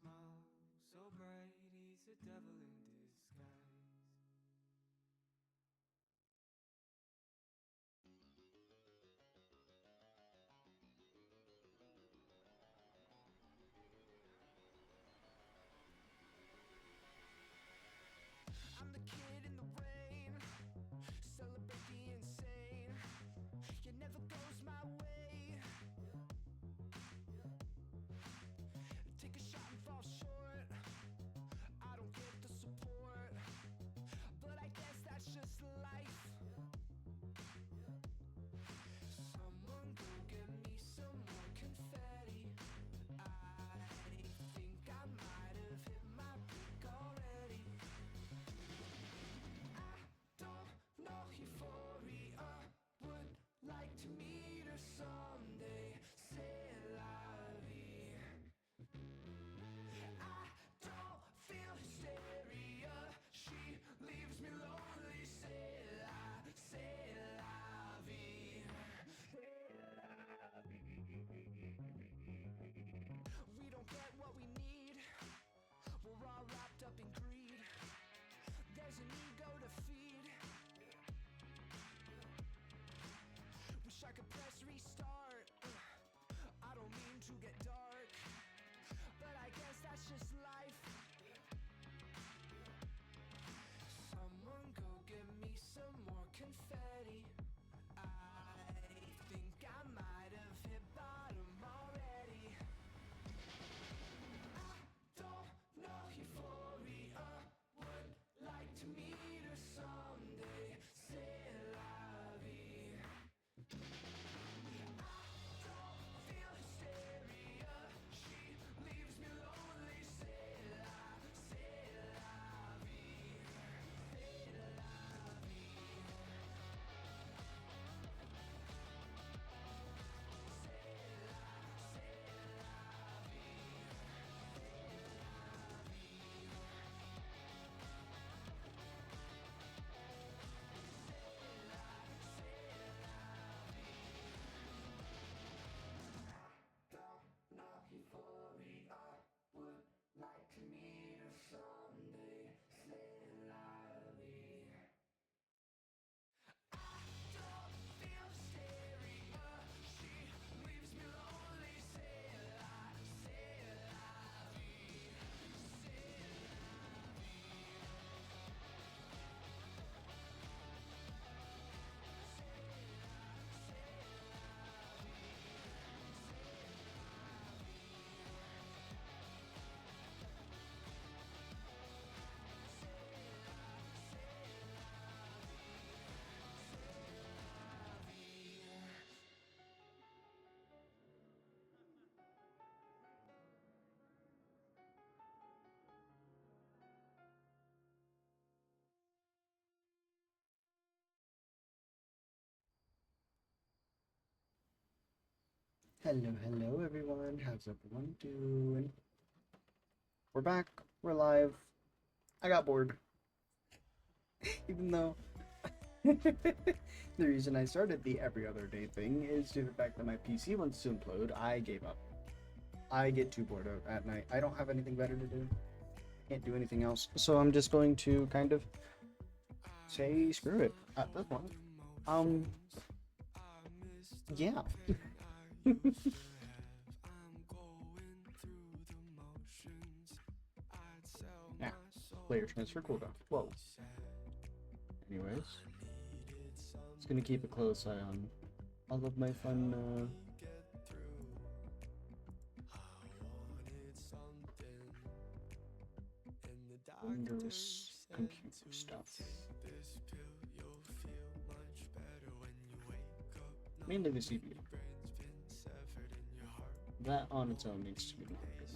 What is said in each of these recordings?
smile so bright, he's a devil in disguise. I'm the kid in the rain, celebrate the insane. It never goes my way. Take a shot and fall short. I don't get the support, but I guess that's just life. Someone go get me some more confetti. I think I might have hit my peak already. I don't know euphoria, would like to meet her someday. C'est la vie. I don't feel hysteria, she leaves me lonely. C'est la vie. C'est la vie. We don't get what we need, we're all wrapped up in greed. There's an ego to feed. Wish I could press restart. I don't mean to get dark, but I guess that's just life. Someone go get me some more confetti. I think I might have hit bottom already. I don't know euphoria, would like to meet her someday. C'est la vie. I don't feel hysteria, she leaves me lonely. C'est la vie. C'est la vie. C'est la vie. Don't know euphoria, would like to meet her someday. C'est la vie. I don't feel hysteria, she leaves me lonely. C'est la vie. C'est la vie. Hello, hello everyone. How's everyone doing? We're back. We're live. I got bored. Even though the reason I started the every other day thing is due to the fact that my PC wants to implode. I gave up. I get too bored at night. I don't have anything better to do. Can't do anything else. So I'm just going to kind of say screw it at this point. Yeah. Yeah, player transfer cooldown. Whoa. Anyways, just gonna keep a close eye on all of my fun Windows computer stuff. Mainly the CPU. That on its own needs to be more good.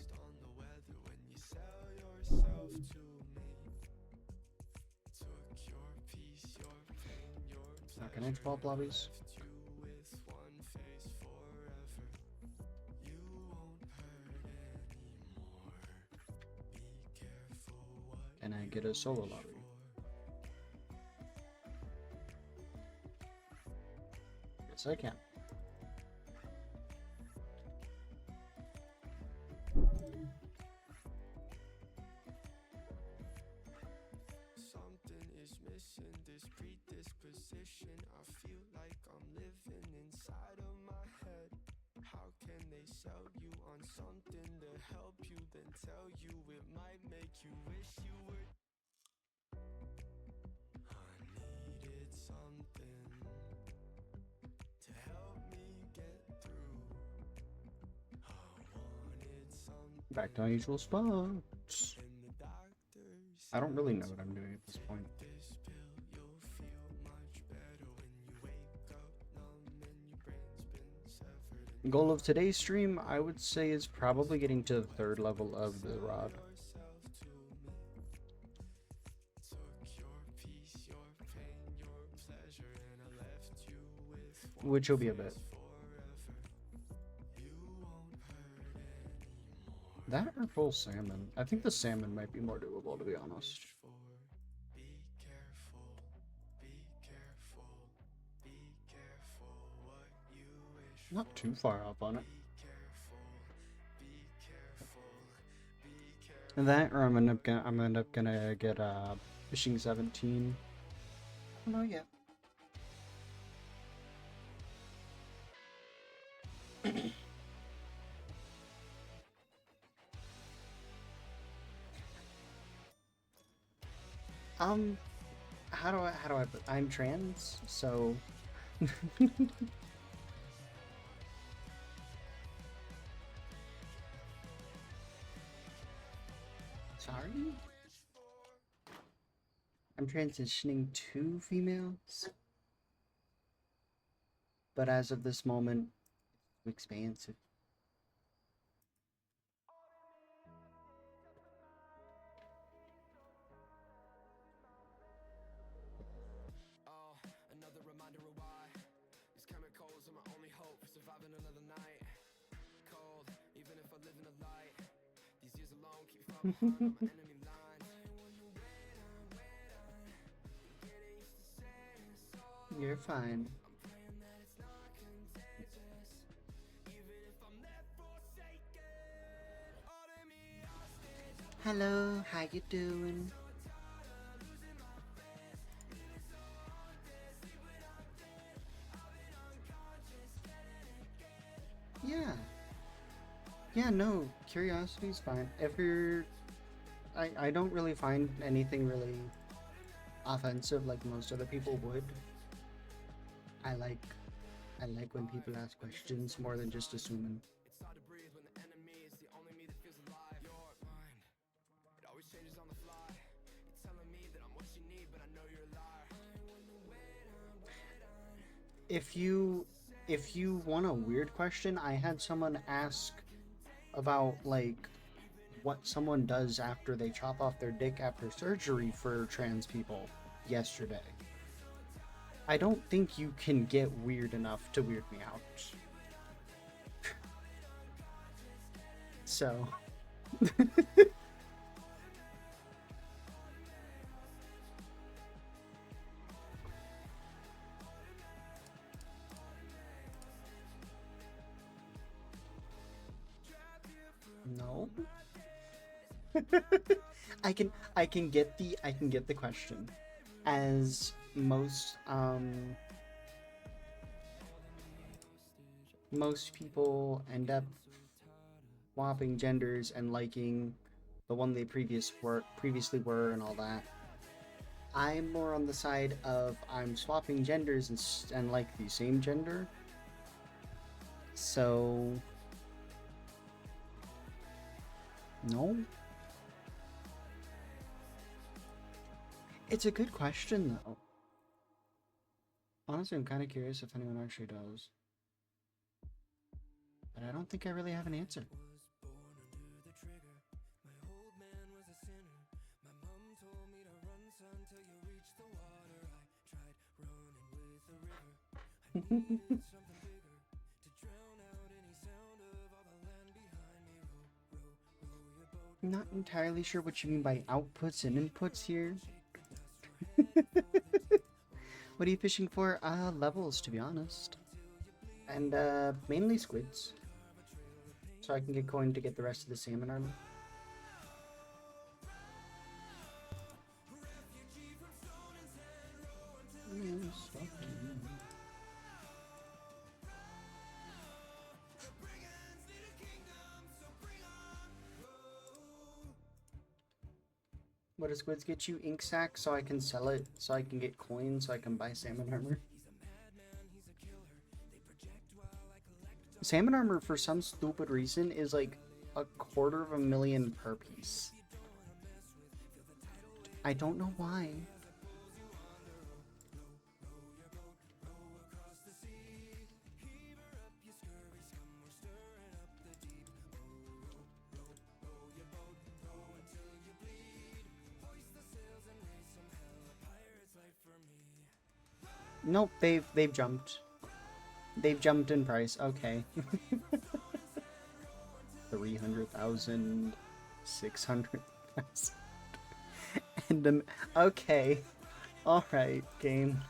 Now can I swap lobbies? Can I get a solo lobby? Yes, I can. this predisposition. I feel like I'm living inside of my head. How can they sell you on something to help you, then tell you it might make you wish you were? I needed something to help me get through. I wanted something. Back to unusual spots. I don't really know what I'm doing at this point. Goal of today's stream, I would say, is probably getting to the 3rd level of the rod. Which will be a bit. That or full salmon? I think the salmon might be more doable, to be honest. Not too far off on it. And that, or I'm end up gonna get fishing 17. I don't know yet. How do I put, I'm trans, so sorry? I'm transitioning to females, but as of this moment, it's expansive. Another reminder of why these chemicals are my only hope for surviving another night. Cold, even if I live in the light. These years alone keep me far behind on my enemy lines. You're fine. Hello, how you doing? Yeah, no, curiosity's fine. If you're... I don't really find anything really offensive like most other people would. I like when people ask questions more than just assuming. It's hard to breathe when the enemy is the only me that feels alive. Your mind, it always changes on the fly. You're telling me that I'm what you need, but I know you're a liar. If you want a weird question, I had someone ask about like what someone does after they chop off their dick after surgery for trans people yesterday. I don't think you can get weird enough to weird me out. So no. I can get the question, as most people end up swapping genders and liking the one they previously were and all that. I'm more on the side of I'm swapping genders and like the same gender. So no. It's a good question, though. Honestly, I'm kind of curious if anyone actually does. But I don't think I really have an answer. Not entirely sure what you mean by outputs and inputs here. What are you fishing for? Levels, to be honest. And mainly squids. So I can get coin to get the rest of the salmon armor. What do squids get you? Ink sac so I can sell it, so I can get coins, so I can buy salmon armor. Salmon armor, for some stupid reason, is like $250,000 per piece. I don't know why. Nope, they've jumped. They've jumped in price. Okay. 300,000, 600,000, and okay. All right, game.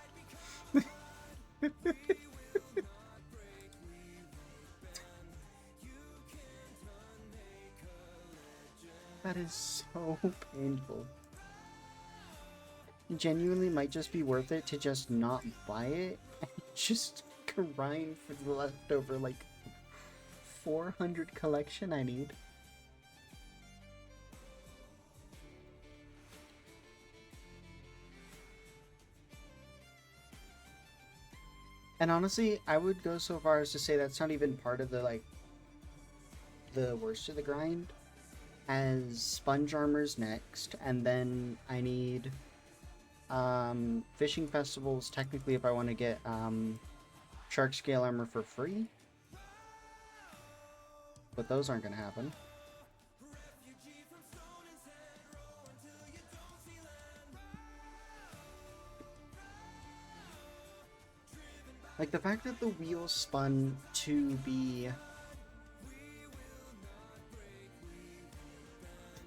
That is so painful. Genuinely might just be worth it to just not buy it and just grind for the leftover like 400 collection I need. And honestly, I would go so far as to say that's not even part of the like the worst of the grind, as sponge armor's next, and then I need fishing festivals technically if I want to get shark scale armor for free, but those aren't gonna happen. Like the fact that the wheel spun to be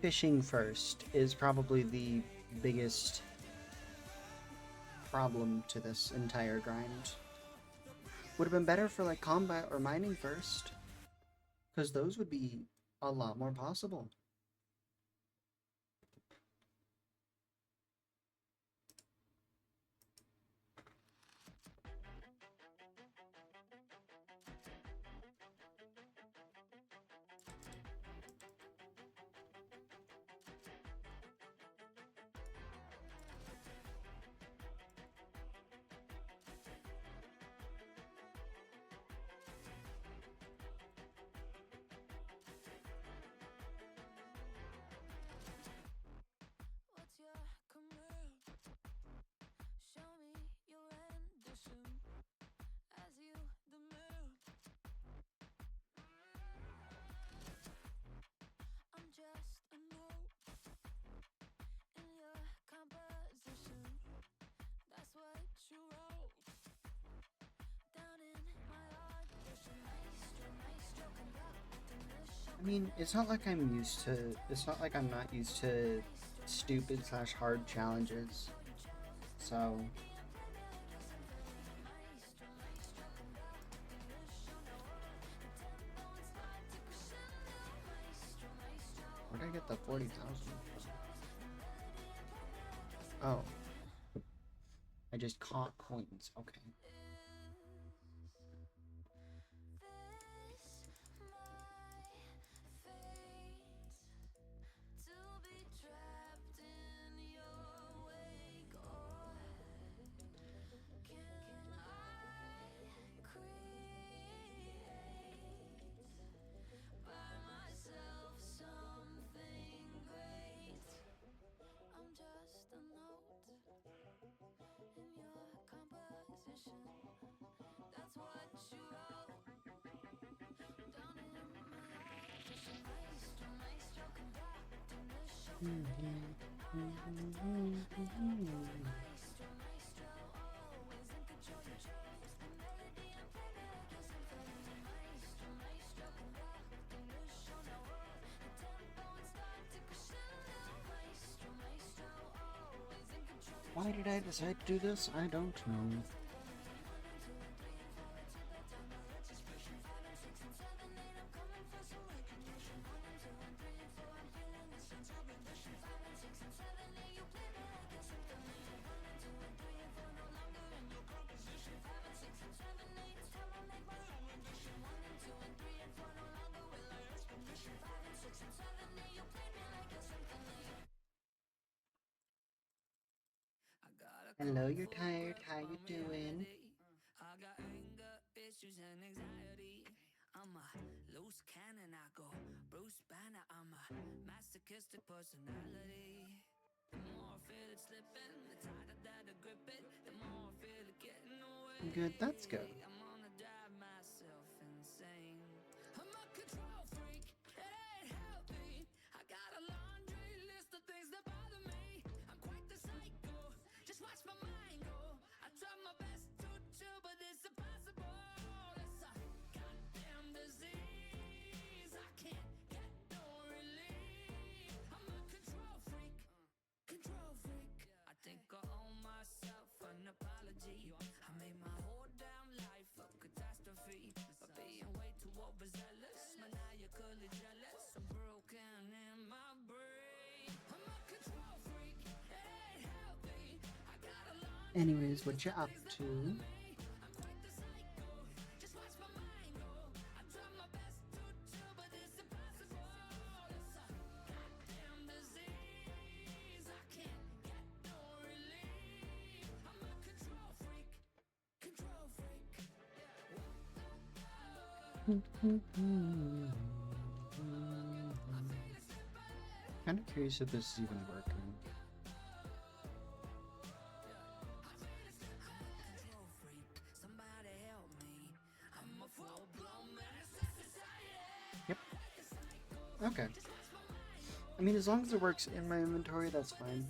fishing first is probably the biggest problem to this entire grind. Would have been better for like combat or mining first, because those would be a lot more possible. I mean, it's not like I'm used to, it's not like I'm not used to stupid / hard challenges, so. Where'd I get the 40,000 from? Oh. I just caught coins, okay. Why did I decide to do this? I don't know. Hello, you're tired. How you doing? I got anger, issues, and anxiety. I'm a loose cannon, I go Bruce Banner. I'm a masochistic personality. The more I feel it slipping, the tighter that I grip it, the more I feel it getting away. Good, that's good. I'm gonna drive myself insane. I'm a control freak, it ain't healthy. I got a laundry list of things that bother me. I'm quite the psycho, just watch my mind go. I try my best to chill, but it's impossible. It's a goddamn disease. I can't get no relief. I'm a control freak, control freak. I think I owe myself an apology. I made my whole damn life a catastrophe by being way too overzealous, maniacally jealous. I'm broken in my brain. I'm a control freak, it ain't healthy. I got a lot. Anyways, what you up to? I'm quite the psycho, just watch my mind go. I try my best to chill, but it's impossible. It's a goddamn disease. I can't get no relief. I'm a control freak, control freak. Kind of curious if this is even working. Control freak, somebody help me. I'm a full-blown menace to society. Yep. Okay. I mean, as long as it works in my inventory, that's fine.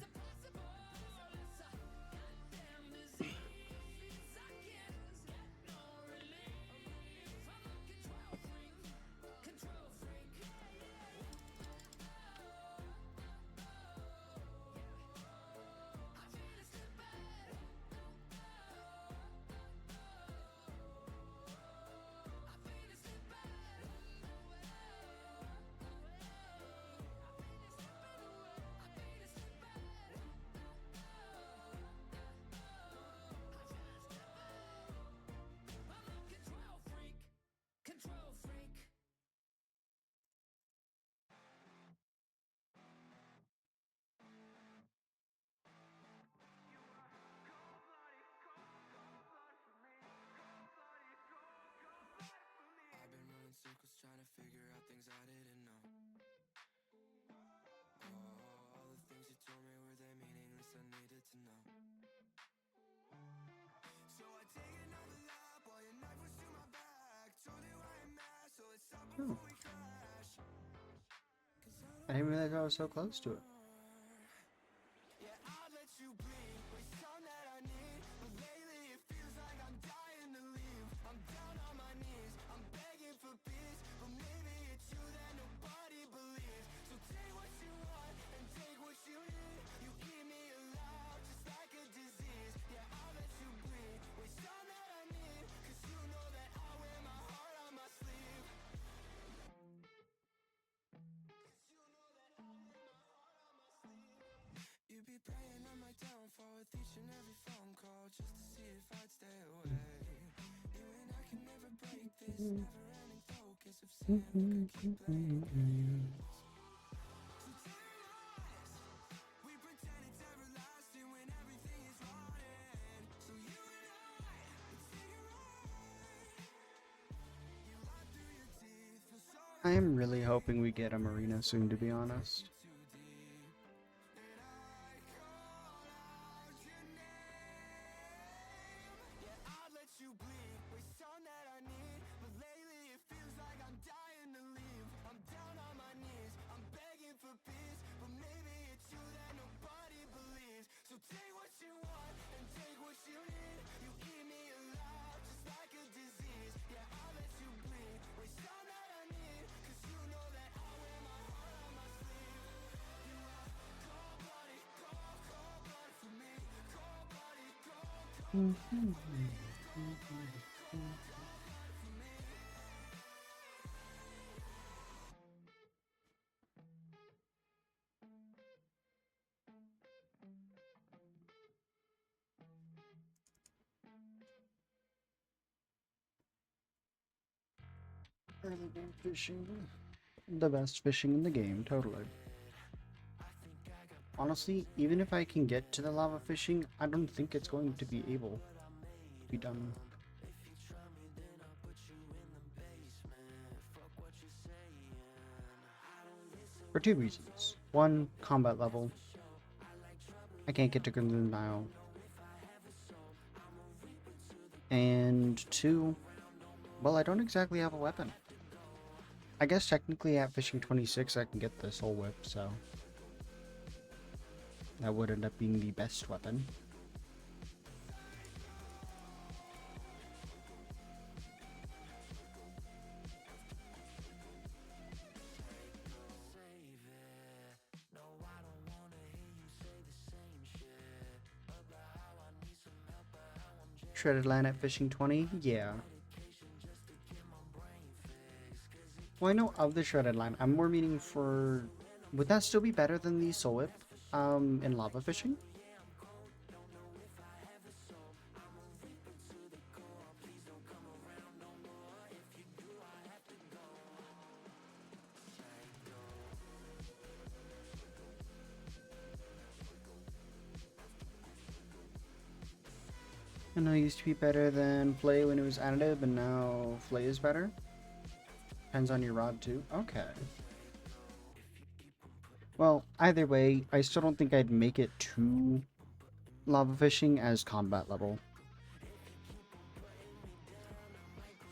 Control freak. I've been running circles trying to figure out things I didn't know. Oh, all the things you told me, were they meaningless? I needed to know. So I take another lap while your knife was to my back. Told you I am mad, so let's stop before we crash. I didn't realize I was so close to it. Yeah, I'll let you bleed with some that I need, but lately it feels like I'm dying to leave. I'm down on my knees, I'm begging for peace, but maybe it's you that nobody believes. So take what you want and take what you need. You keep me alive just like a disease. Yeah, I'll let you bleed with some that I need, cause you know that I wear my heart on my sleeve. You be praying on my downfall with each and every phone call, just to see if I'd stay away. You and I can never break this never-ending focus of sin. We could keep playing games. So tell me lies. We pretend it's everlasting when everything is rotten. So you and I, let's take a ride. You lie through your teeth, feel so I am really hoping we get a marina soon, to be honest. too deep. And I call out your name. Yeah, I'll let you bleed with some that I need, but lately it feels like I'm dying to leave. I'm down on my knees, I'm begging for peace, but maybe it's you that nobody believes. So take what you want and take what you need. You keep me alive just like a disease. Yeah, I'll let you bleed with some that I need, cause you know that I wear my heart on my sleeve. You are cold-blooded, cold-blooded for me. Cold-blooded, Early game fishing. The best fishing in the game, totally. I think I got honestly, even if I can get to the lava fishing, I don't think it's going to be able to be done. For two reasons. One, combat level. I can't get to Crimson Nile. And two, well, I don't exactly have a weapon. I guess technically at fishing 26 I can get the soul whip, so that would end up being the best weapon. Shredded line at fishing 20? Yeah. Well, I know of the shredded line. I'm more meaning for... Would that still be better than the soul whip in lava fishing? I know it used to be better than Flay when it was additive, and now Flay is better. Depends on your rod too. Okay. Well, either way, I still don't think I'd make it to lava fishing as combat level.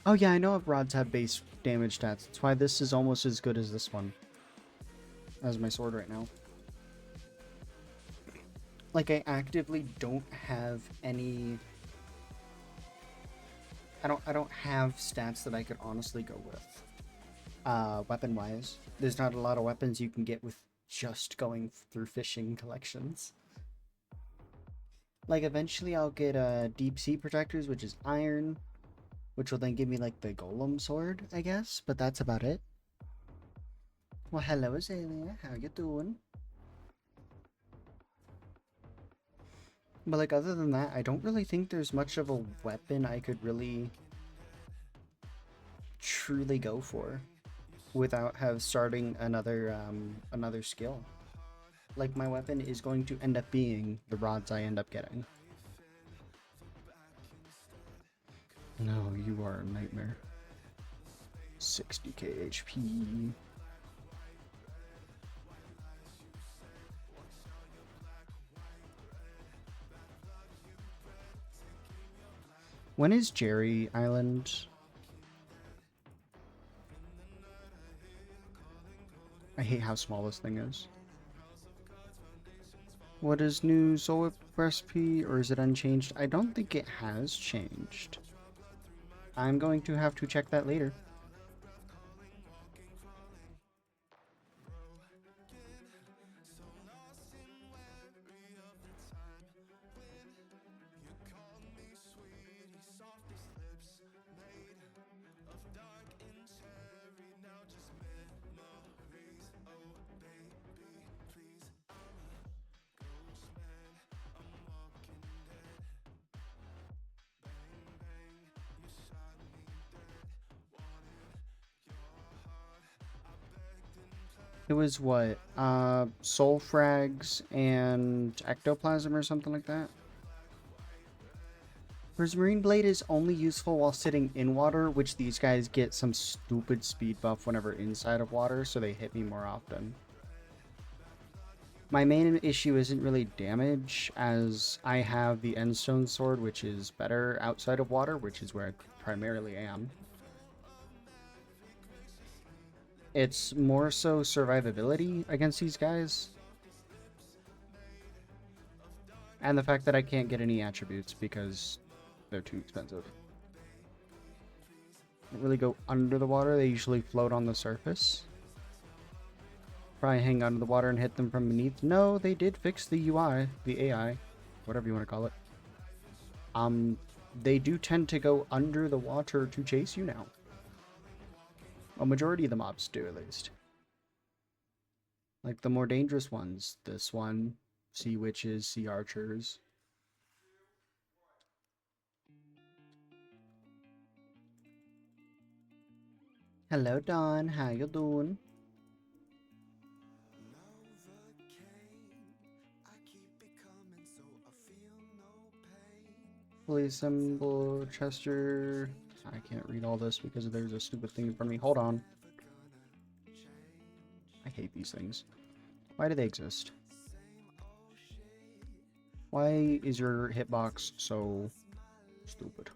Oh yeah, I know rods have base damage stats. That's why this is almost as good as this one. As my sword right now. Like, I actively don't have any... I don't have stats that I could honestly go with. Weapon-wise. There's not a lot of weapons you can get with just going through fishing collections. Like, eventually I'll get deep sea protectors, which is iron, which will then give me, like, the golem sword, I guess, but that's about it. Well, hello, Azalea. How you doing? But, like, other than that, I don't really think there's much of a weapon I could really truly go for without starting another skill. Like, my weapon is going to end up being the rods I end up getting. No, you are a nightmare. 60k HP. When is Jerry Island? I hate how small this thing is. What is new soul whip recipe, or is it unchanged? I don't think it has changed. I'm going to have to check that later. It was what? Soul frags and ectoplasm or something like that? Prismarine Blade is only useful while sitting in water, which these guys get some stupid speed buff whenever inside of water, so they hit me more often. My main issue isn't really damage, as I have the Endstone Sword, which is better outside of water, which is where I primarily am. It's more so survivability against these guys. And the fact that I can't get any attributes because they're too expensive. Don't really go under the water, they usually float on the surface. Probably hang under the water and hit them from beneath. No, they did fix the UI, the AI, whatever you want to call it. They do tend to go under the water to chase you now. A majority of the mobs do, at least. Like the more dangerous ones. This one, sea witches, sea archers. Hello, Dawn. How you doing? Fully assembled Chester. I can't read all this because there's a stupid thing in front of me. Hold on. I hate these things. Why do they exist? Why is your hitbox so stupid?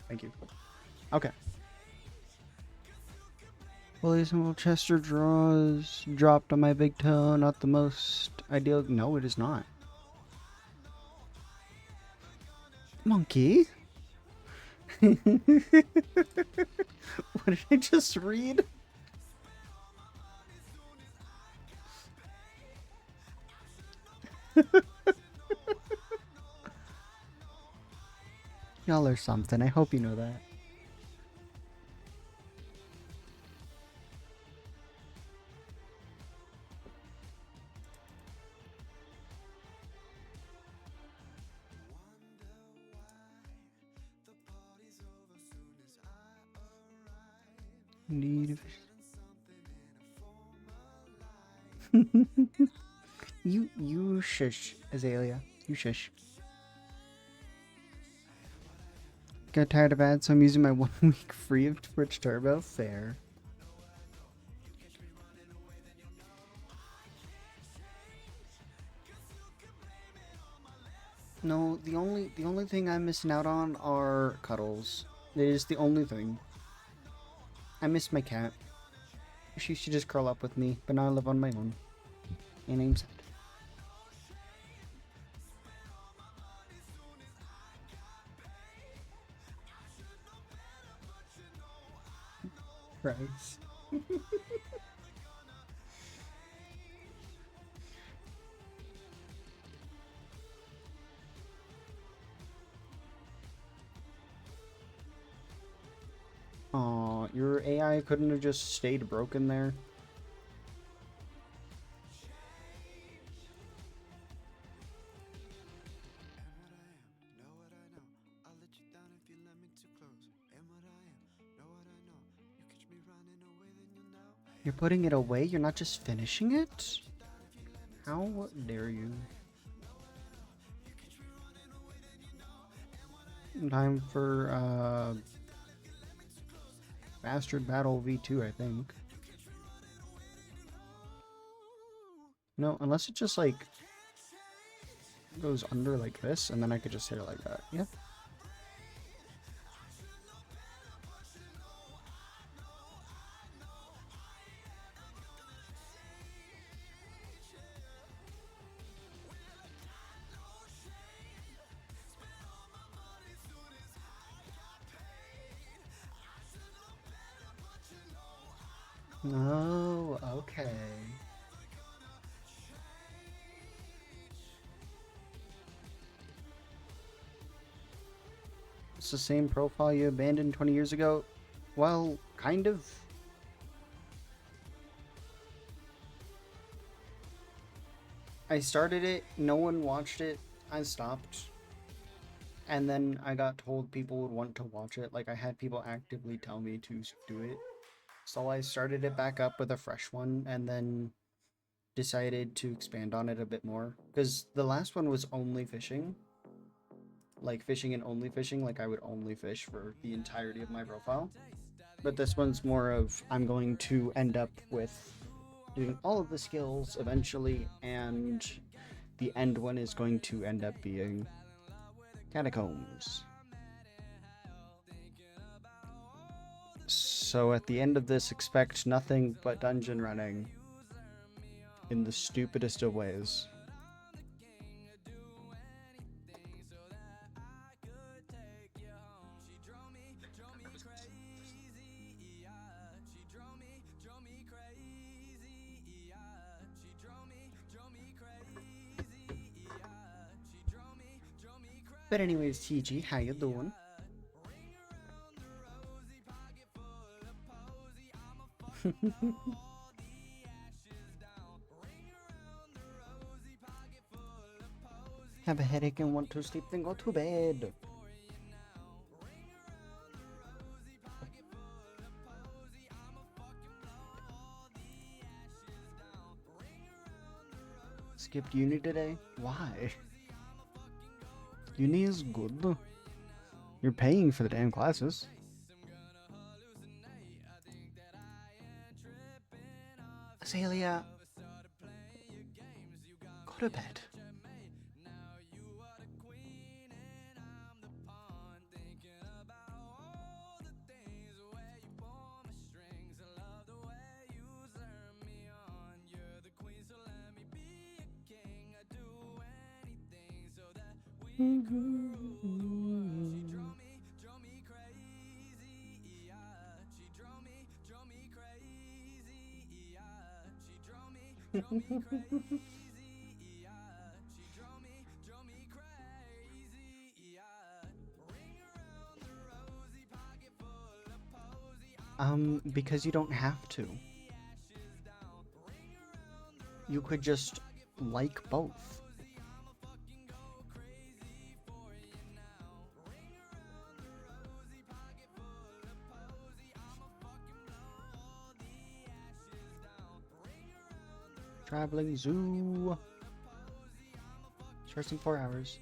Thank you. Okay. Fully assembled Chester draws dropped on my big toe. Not the most ideal. No, it is not. Monkey? What did I just read? Y'all are something. I hope you know that. Need you shush, Azalea. You shush. Got tired of ads, so I'm using my 1 week free of Twitch Turbo. Fair. No, the only thing I'm missing out on are cuddles. It is the only thing. I miss my cat. She should just curl up with me, but now I live on my own. And I'm sad. Christ. Aw, your AI couldn't have just stayed broken there. You're putting it away? You're not just finishing it? How dare you? Time for, Bastard Battle V2, I think. No, unless it just, like, goes under like this, and then I could just hit it like that. Yeah. Oh, okay. It's the same profile you abandoned 20 years ago? Well, kind of. I started it, no one watched it, I stopped. And then I got told people would want to watch it, like I had people actively tell me to do it. So I started it back up with a fresh one, and then decided to expand on it a bit more. Because the last one was only fishing. Like fishing and only fishing, like I would only fish for the entirety of my profile. But this one's more of, I'm going to end up with doing all of the skills eventually, and the end one is going to end up being Catacombs. So at the end of this, expect nothing but dungeon running in the stupidest of ways. But anyways, TG, how you doing? have a headache and want to sleep, then go to bed. Skipped uni today? Why? Uni is good. You're paying for the damn classes. Azalea, go to bed. Because you don't have to. You could just like both. Traveling zoo. Starts in 4 hours.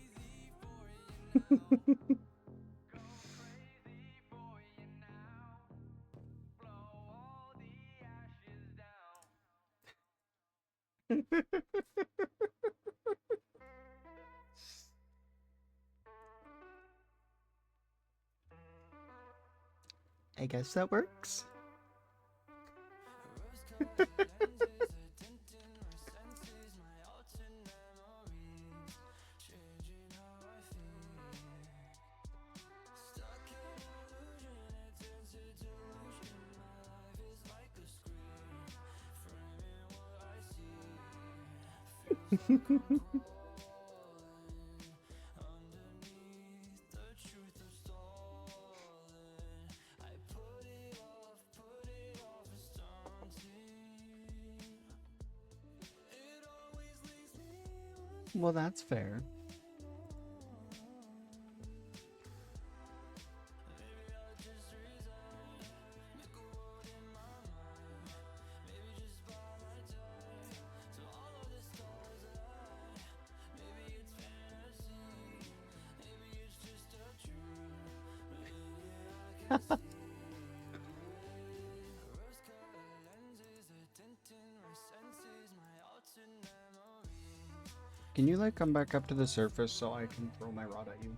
I guess that works. Well, that's fair. Can you like come back up to the surface so I can throw my rod at you?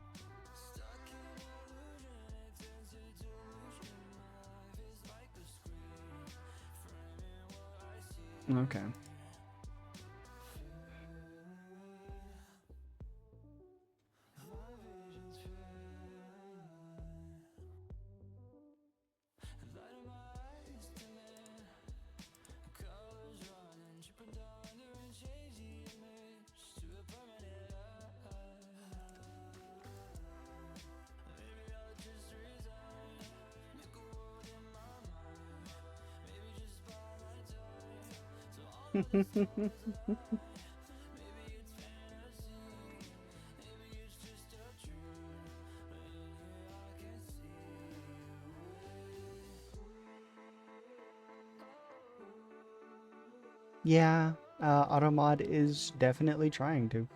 Okay. Yeah, Automod is definitely trying to.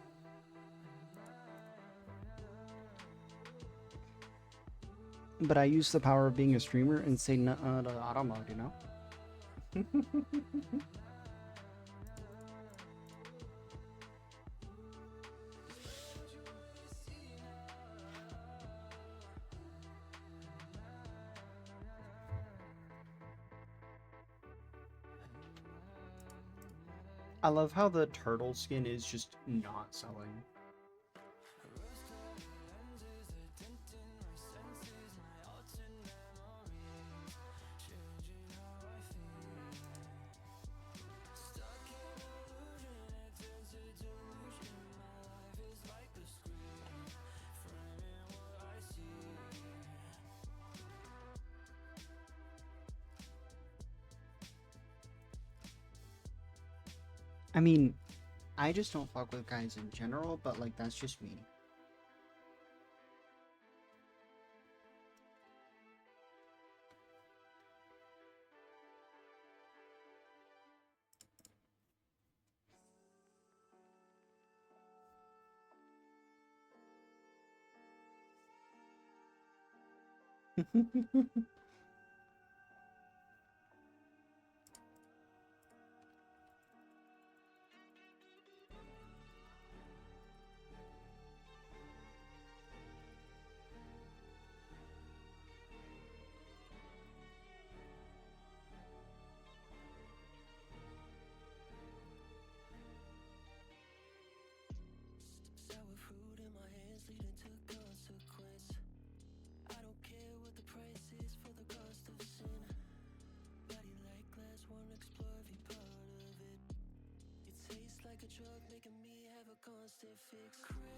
But I use the power of being a streamer and say nuh-uh to Automod, you know? I love how the turtle skin is just not selling. I mean, I just don't fuck with guys in general, but like that's just me. Sour fruit in my hands leading to consequence. I don't care what the price is for the cost of sin. Body like glass, wanna explore every part of it. It tastes like a drug, making me have a constant fix. Craving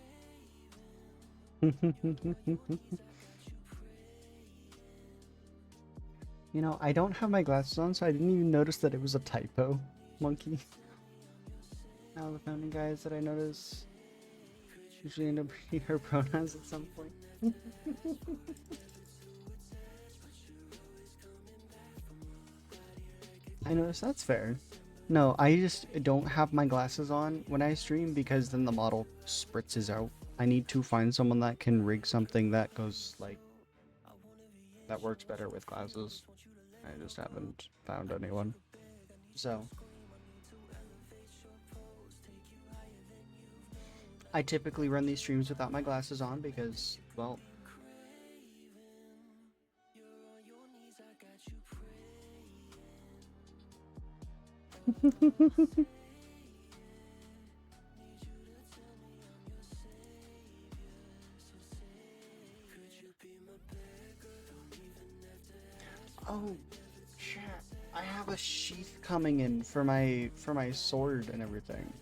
You know, I don't have my glasses on, so I didn't even notice that it was a typo, monkey. Now the founding guys that I notice usually end up reading her pronouns at some point. I noticed that's fair. No, I just don't have my glasses on when I stream because then the model spritzes out. I need to find someone that can rig something that goes like that works better with glasses. I just haven't found anyone. So I typically run these streams without my glasses on because, well, oh, shit. I have a sheath coming in for my sword and everything.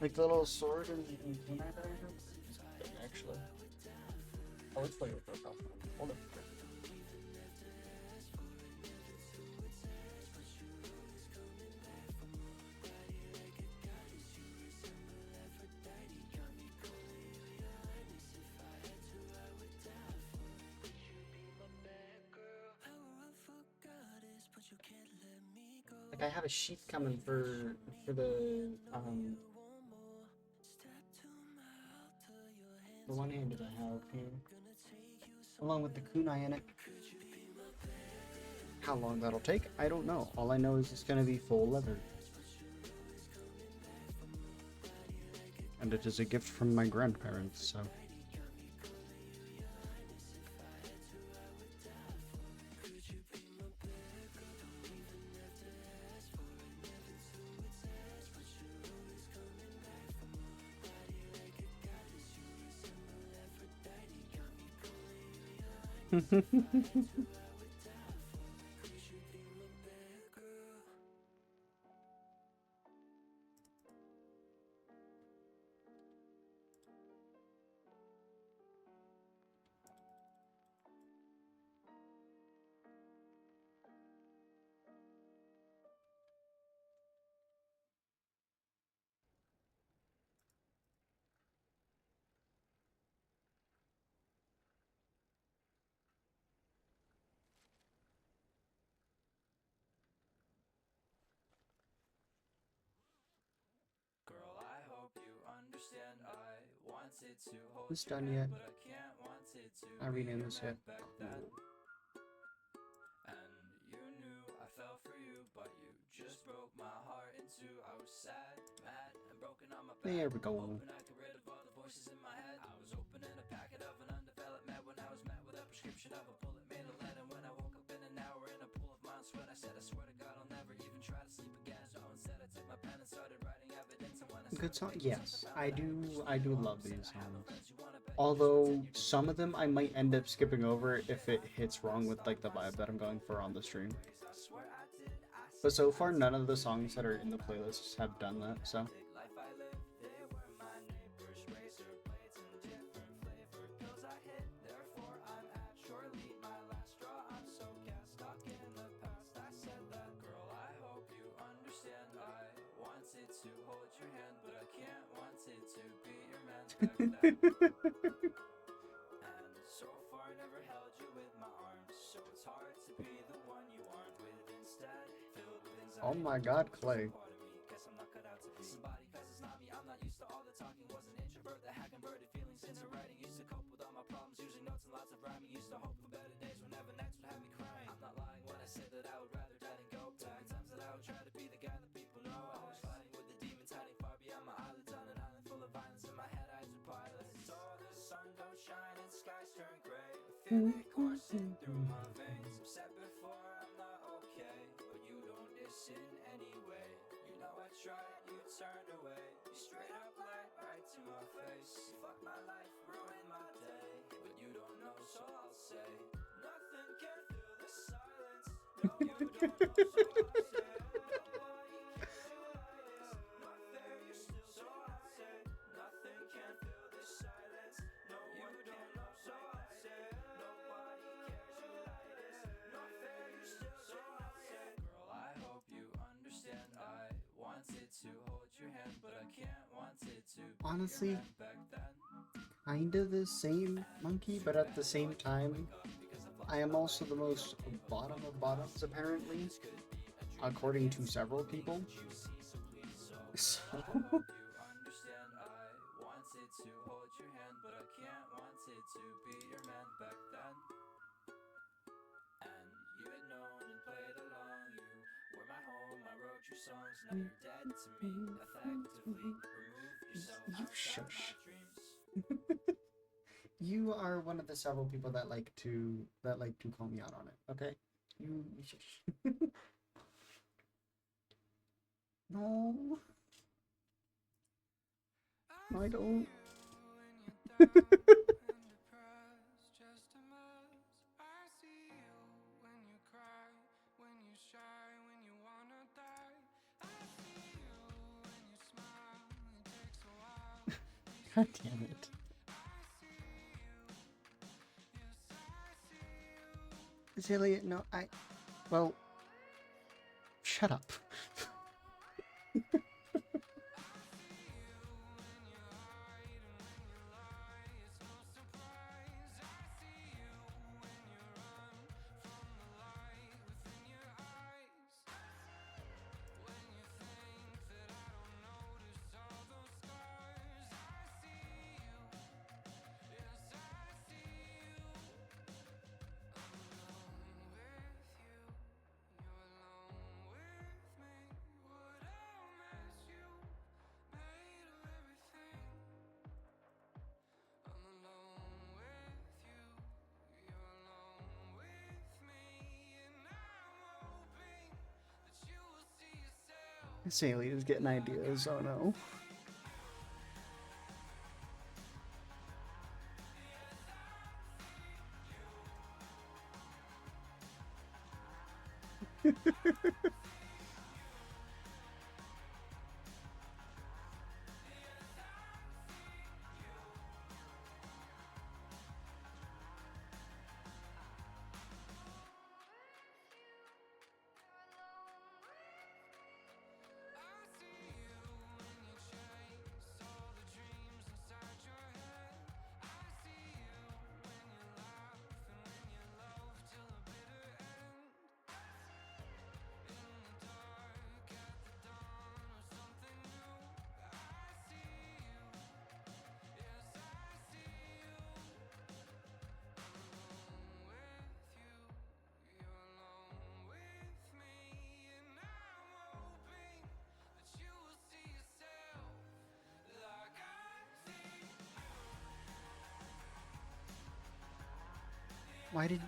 Like the little sword and kunai that I have. Actually. Oh, let's play with profile. Hold it. Like I have a sheath coming for the one-handed I have here, along with the kunai in it. How long that'll take, I don't know. All I know is it's gonna be full leather. And it is a gift from my grandparents, so. It's done yet. I renamed this yet. Cool. And you knew I fell for you, but you just broke my heart in two. I was sad, mad, and broken on my back. There we go. Hoping I could rid of all the voices in my head. I was opening a packet of an undeveloped med when I was met with a prescription of a bullet made of lead. And when I woke up in an hour in a pool of my own sweat, I said, I swear to God, I'll never even try to sleep again. So instead, I took my pen and started writing evidence. And when I Good song? Yes, I do love these songs. Although some of them I might end up skipping over if it hits wrong with like the vibe that I'm going for on the stream. But so far none of the songs that are in the playlists have done that, so. back then. And so far never held you with my arms, so it's hard to be the one you aren't with instead. Filled with anxiety. Oh my God, Clay. Part of me, guess I'm not cut out to be somebody, cause it's not me. I'm not used to all the talking, was an introvert that had converted feelings into writing. Used to cope with all my problems using notes and lots of rhyming. Used to hope for better days whenever next would have me crying. I'm not lying when I say that I would rather die than go back. Times that I would try to be the guy that people know. Always fighting with the demons hiding far beyond my eyelids. On an island full of violence in my head, eyes are pilots. So the sun don't shine and skies turn gray. I feel it coursing through my veins. I've said before I'm not okay, but you don't listen anyway. You know I tried, you turned away. You straight up lied right to my face. You fucked my life, ruined my day, but you don't know, so I'll say nothing can fill the silence. No, you don't know, so I'll say nobody cares you like this. Not fair, you're still so I'll say nothing can fill the silence. No one can know, so I'll say nobody cares you like this. Not fair, you're still so I'll say. Girl, I hope you understand. I wanted to hold your hand, but I can't. Wanted to be Honestly, your man back then. kinda the same monkey, but at the same time, I am also the most bottom of bottoms, apparently, according to several people. So, I hope you understand. I wanted to hold your hand, but I can't. Wanted to be your man back then. And you had known and played along. You were my home, I wrote your songs. Now you're dead to me. Effectively remove yourself you outside shush. my dreams. You are one of the several people that like to call me out on it. Okay, you shush. No, I don't. God damn it. Zillion, no, well, shut up. Sally's getting ideas, oh no.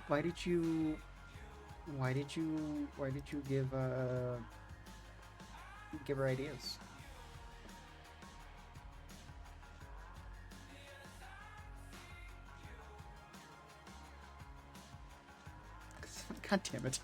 Why did you give her ideas? God damn it.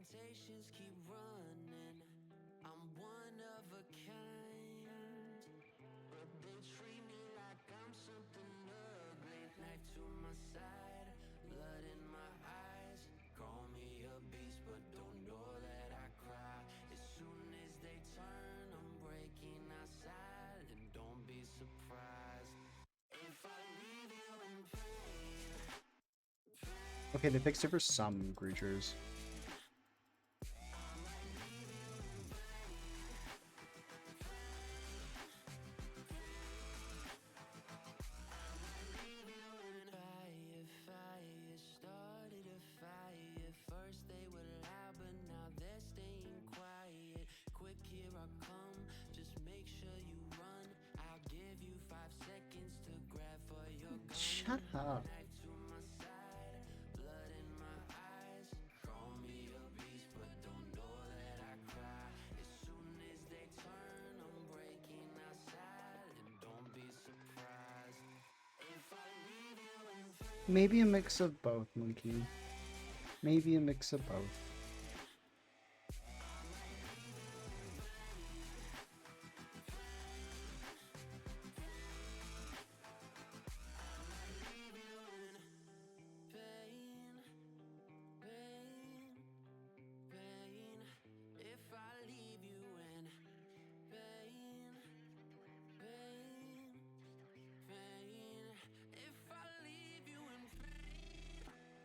temptations keep running. I'm one of a kind, but they treat me like I'm something ugly. Knife to my side, blood in my eyes. Call me a beast, but don't know that I cry. As soon as they turn, I'm breaking outside, and don't be surprised if I leave you in pain. Okay, they fixed it for some creatures. Shut up. Maybe a mix of both, Monkey. Maybe a mix of both.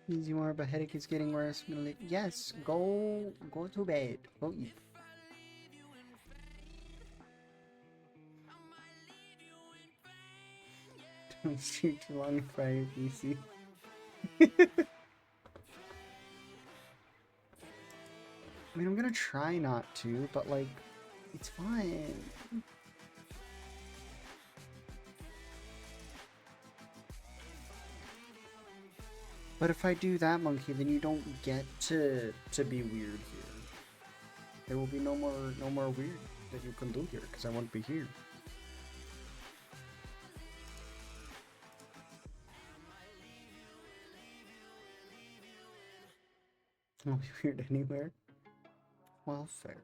Easy more, but headache is getting worse. Yes, go to bed. Go eat. Don't shoot too long for your PC. I mean, I'm gonna try not to, but like, it's fine. But if I do that, Monkey, then you don't get to be weird here. There will be no more weird that you can do here, because I won't be here. I'll be weird anywhere. Well, fair.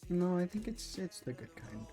No, I think it's the good kind.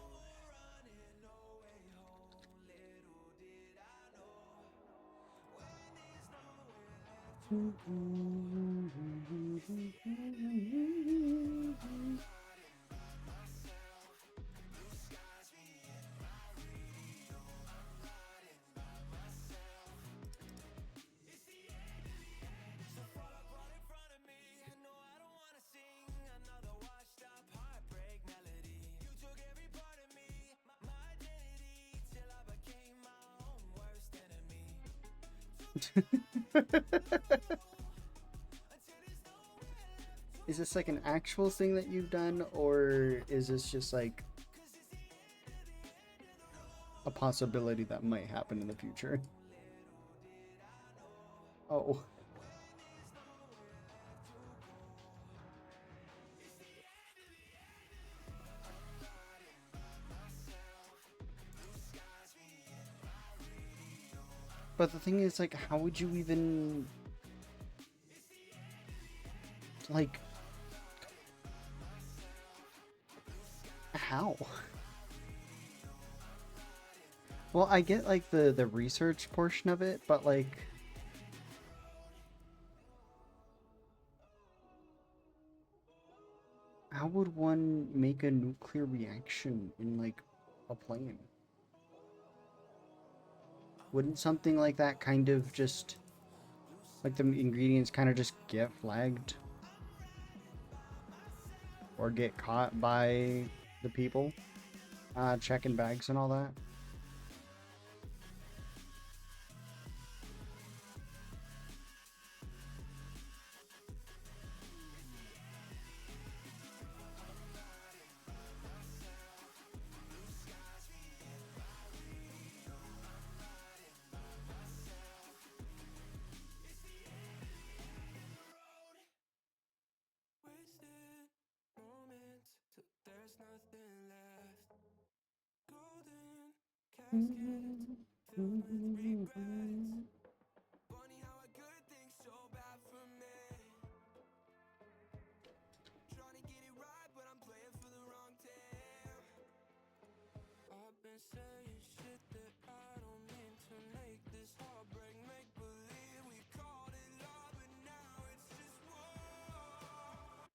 Is this like an actual thing that you've done, or is this just like a possibility that might happen in the future? Oh. But the thing is, like, how would you even, like, how? Well, I get, like, the research portion of it, but, like, how would one make a nuclear reaction in, like, a plane? Wouldn't something like that kind of just, like, the ingredients kind of just get flagged? Or get caught by the people checking bags and all that? Funny how a good thing's so bad for me. Trying to get it right, but I'm playing for the wrong team. I've been saying shit that I don't mean to make this heartbreak make believe. We called it love, but now it's just war.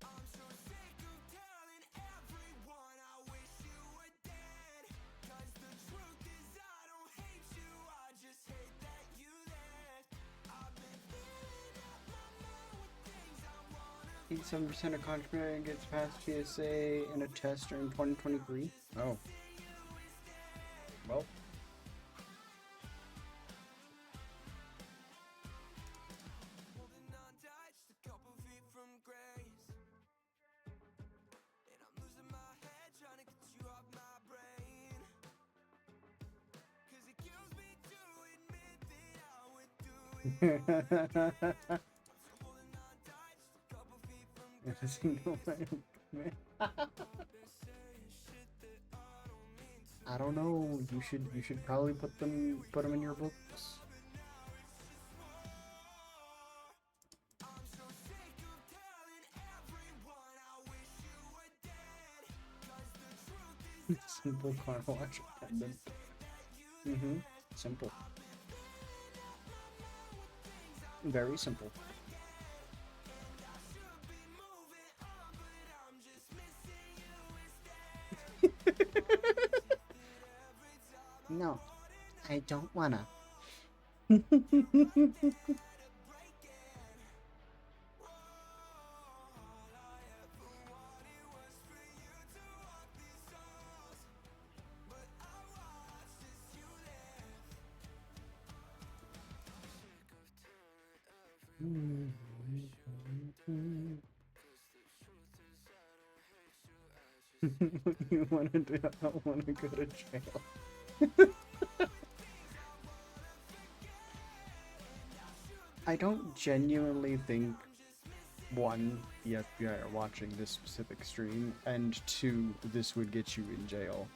I'm so sick of telling everyone I wish you were dead. Cause the truth is I don't hate you, I just hate that you left. I've been filling up my mind with things I wanna 87% of contract gets past PSA in a test during 2023. Oh. Well. holding on tight, just a couple feet from grace. And I'm losing my head trying to get you off my brain. Cause it kills me to admit that I would do it all. So holding on tight, just a couple feet from Every single one. been saying shit that I don't mean to. I don't know. You should probably put them in your books. I'm so sick of telling everyone I wish you were dead. Cause the truth is Simple car wash attendant. Simple. Very simple. I should be moving on, but I'm just missing you instead. No, I don't wanna. You wanna do? I don't wanna go to jail. I don't genuinely think, one, the FBI are watching this specific stream, and two, this would get you in jail.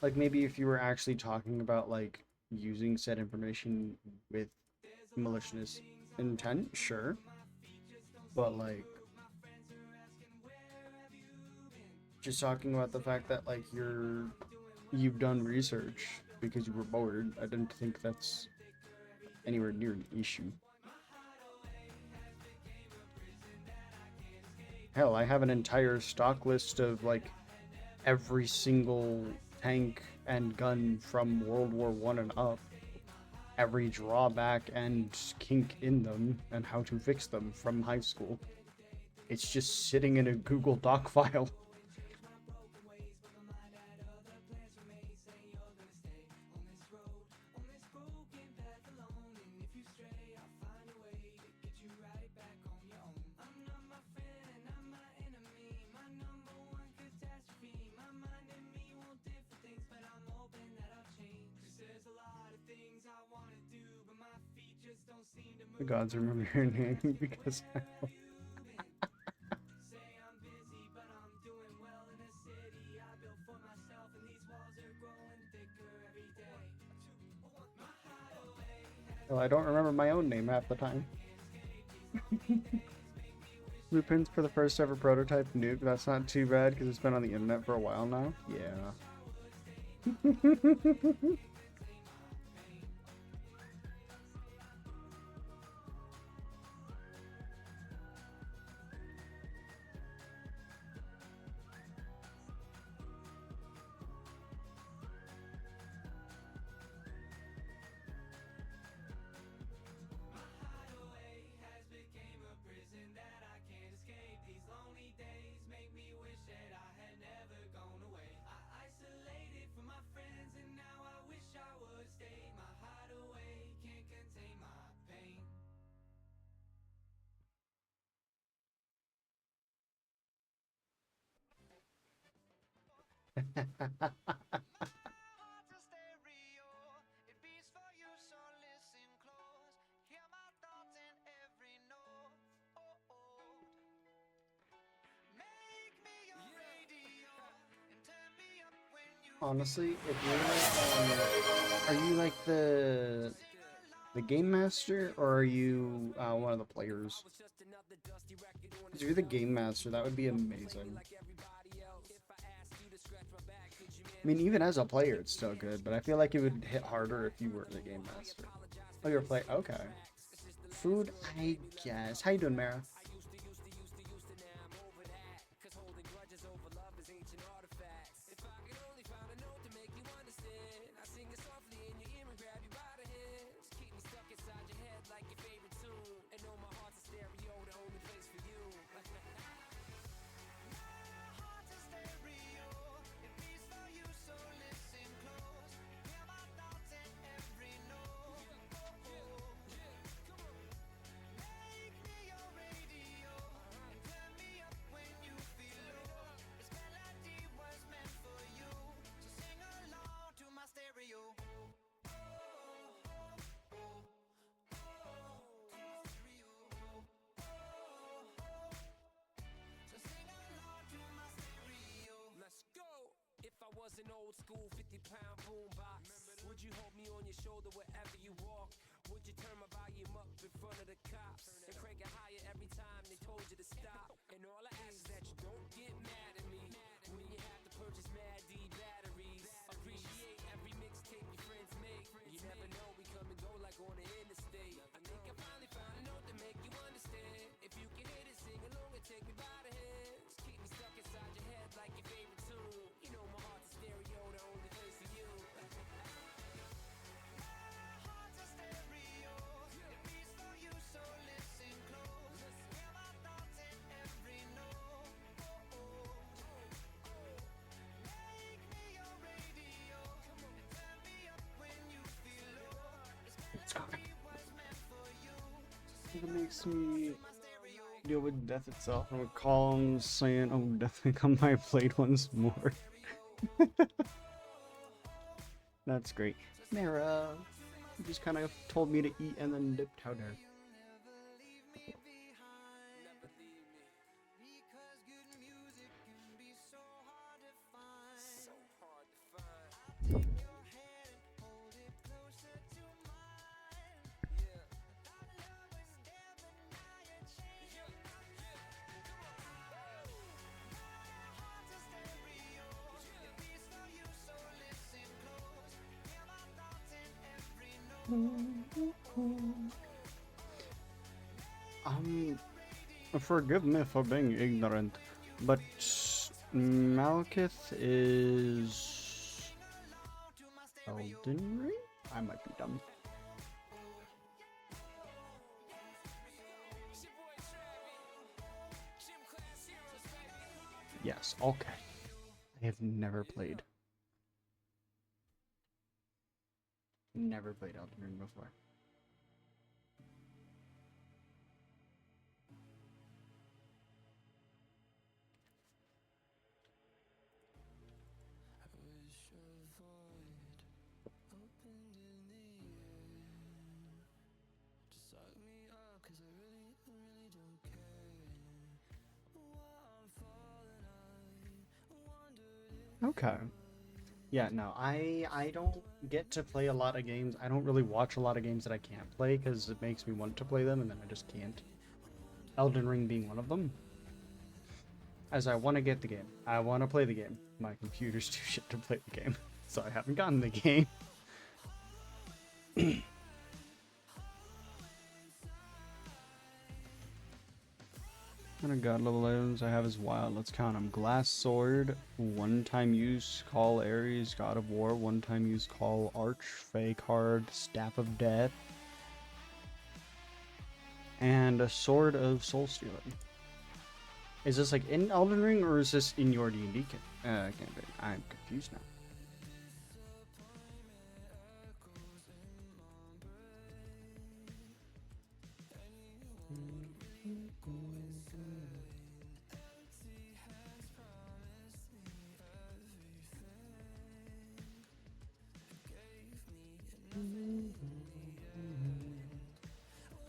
Like, maybe if you were actually talking about, like, using said information with malicious intent, sure. But, like, just talking about the fact that, like, you've done research because you were bored, I didn't think that's anywhere near an issue. Hell, I have an entire stock list of, like, every single tank and gun from World War I and up. Every drawback and kink in them, and how to fix them from high school. It's just sitting in a Google Doc file. The gods remember your name because well, I don't remember my own name half the time. Blueprints for the first ever prototype nuke. That's not too bad because it's been on the internet for a while now. Yeah. Honestly, if you're are you like the game master, or are you one of the players? 'Cause if you're the game master, that would be amazing. I mean, even as a player, it's still good, but I feel like it would hit harder if you were the game master. Oh, you're a player. Okay. Food, I guess. How you doing, Mara? An old school 50-pound boombox. Would you hold me on your shoulder wherever you walk? Would you turn my volume up in front of the cops and crank it higher every time they told you to stop? And all I ask is that you don't get mad at me when you have to purchase Mad D batteries. Appreciate every mixtape your friends make. You never know, we come and go like on the interstate. I think I finally found a note to make you understand. If you can hit it, sing along and take me by the hands. Keep me stuck inside your head like your favorite tune. You know my heart's a stereo, the only place for you. It makes me deal with death itself, and with columns saying, "Oh, death may come my blade once more." That's great. Mara, you just kind of told me to eat and then dipped out there. Forgive me for being ignorant, but Malekith is Elden Ring? I might be dumb. Yes, okay. I have never played. Never played Elden Ring before. Okay. Yeah, no, I don't get to play a lot of games. I don't really watch a lot of games that I can't play because it makes me want to play them and then I just can't. Elden Ring being one of them. As I want to get the game. I want to play the game. My computer's too shit to play the game. So I haven't gotten the game. What a god level items I have is wild. Let's count them. Glass Sword, one-time use, Call Ares, God of War, one-time use, Call Arch, Fey card, Staff of Death, and a Sword of Soul Stealing. Is this like in Elden Ring or is this in your D&D campaign? I'm confused now.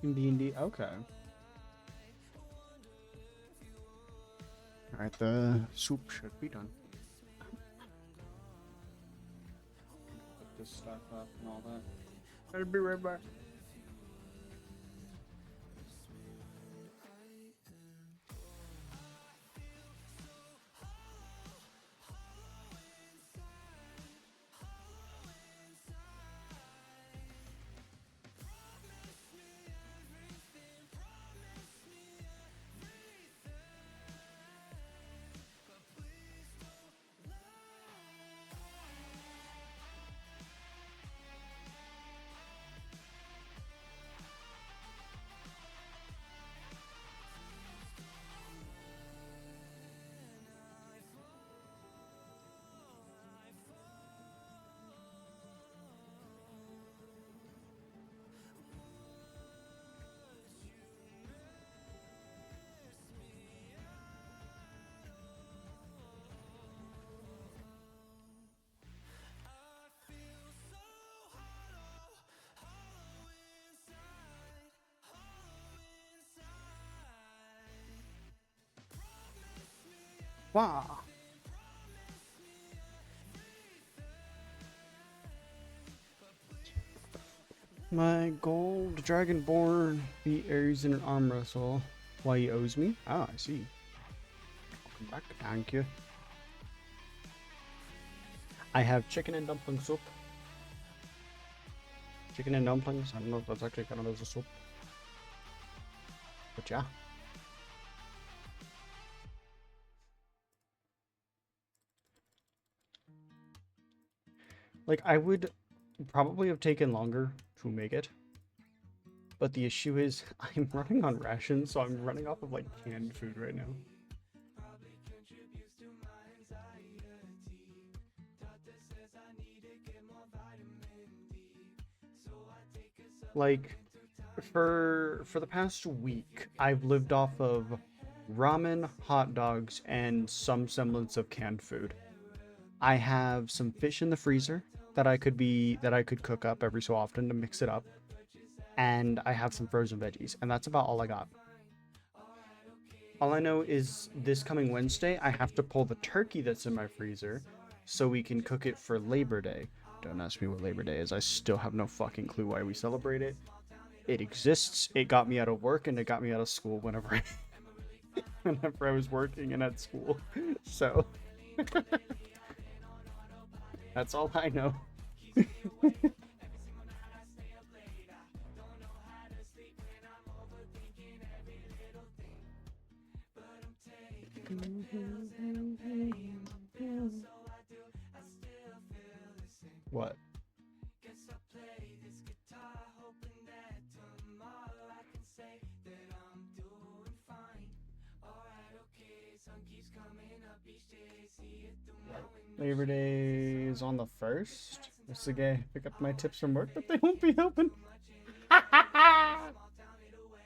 In D&D, okay. Alright, the soup should be done. this stuff up and all that. I'll be right back. Wow. My gold dragonborn beat Ares in an arm wrestle. Why he owes me? Ah, I see. Welcome back. Thank you. I have chicken and dumpling soup. Chicken and dumplings. I don't know if that's actually kind of as a soup. But yeah. Like, I would probably have taken longer to make it. But the issue is, I'm running on rations, so I'm running off of, like, canned food right now. Like, for the past week, I've lived off of ramen, hot dogs, and some semblance of canned food. I have some fish in the freezer that I could cook up every so often to mix it up. And I have some frozen veggies, and that's about all I got. All I know is this coming Wednesday, I have to pull the turkey that's in my freezer so we can cook it for Labor Day. Don't ask me what Labor Day is. I still have no fucking clue why we celebrate it. It exists. It got me out of work and it got me out of school whenever I was working and at school. So that's all I know. What? Labor Day is on the 1st. What's the guy pick up my tips from work, but they won't be open.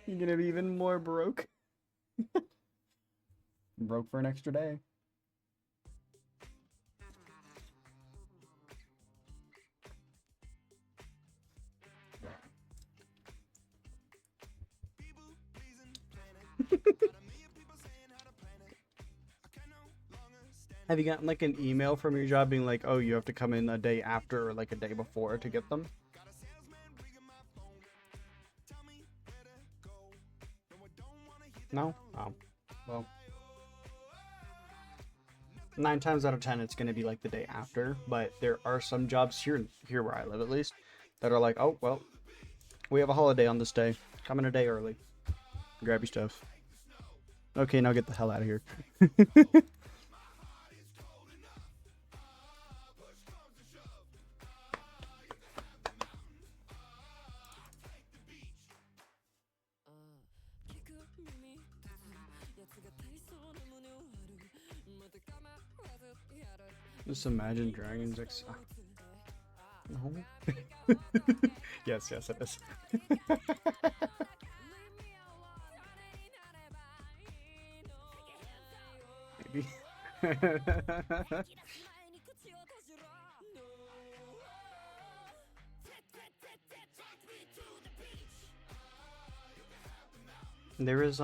You're gonna be even more broke. Broke for an extra day. Have you gotten like an email from your job being like, oh, you have to come in a day after or like a day before to get them? No? Oh. Well. 9 times out of 10 it's going to be like the day after, but there are some jobs here where I live at least that are like, oh, well, we have a holiday on this day. Come in a day early. Grab your stuff. Okay, now get the hell out of here. Just imagine dragons no. Yes, it is. Maybe. There is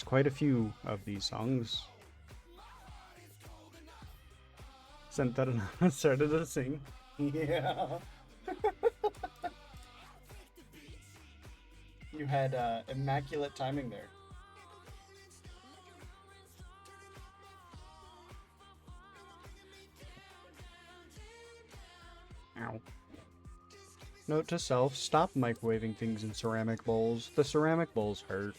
quite a few of these songs. Santana started to sing. Yeah. You had immaculate timing there. Ow. Note to self, stop microwaving things in ceramic bowls. The ceramic bowls hurt.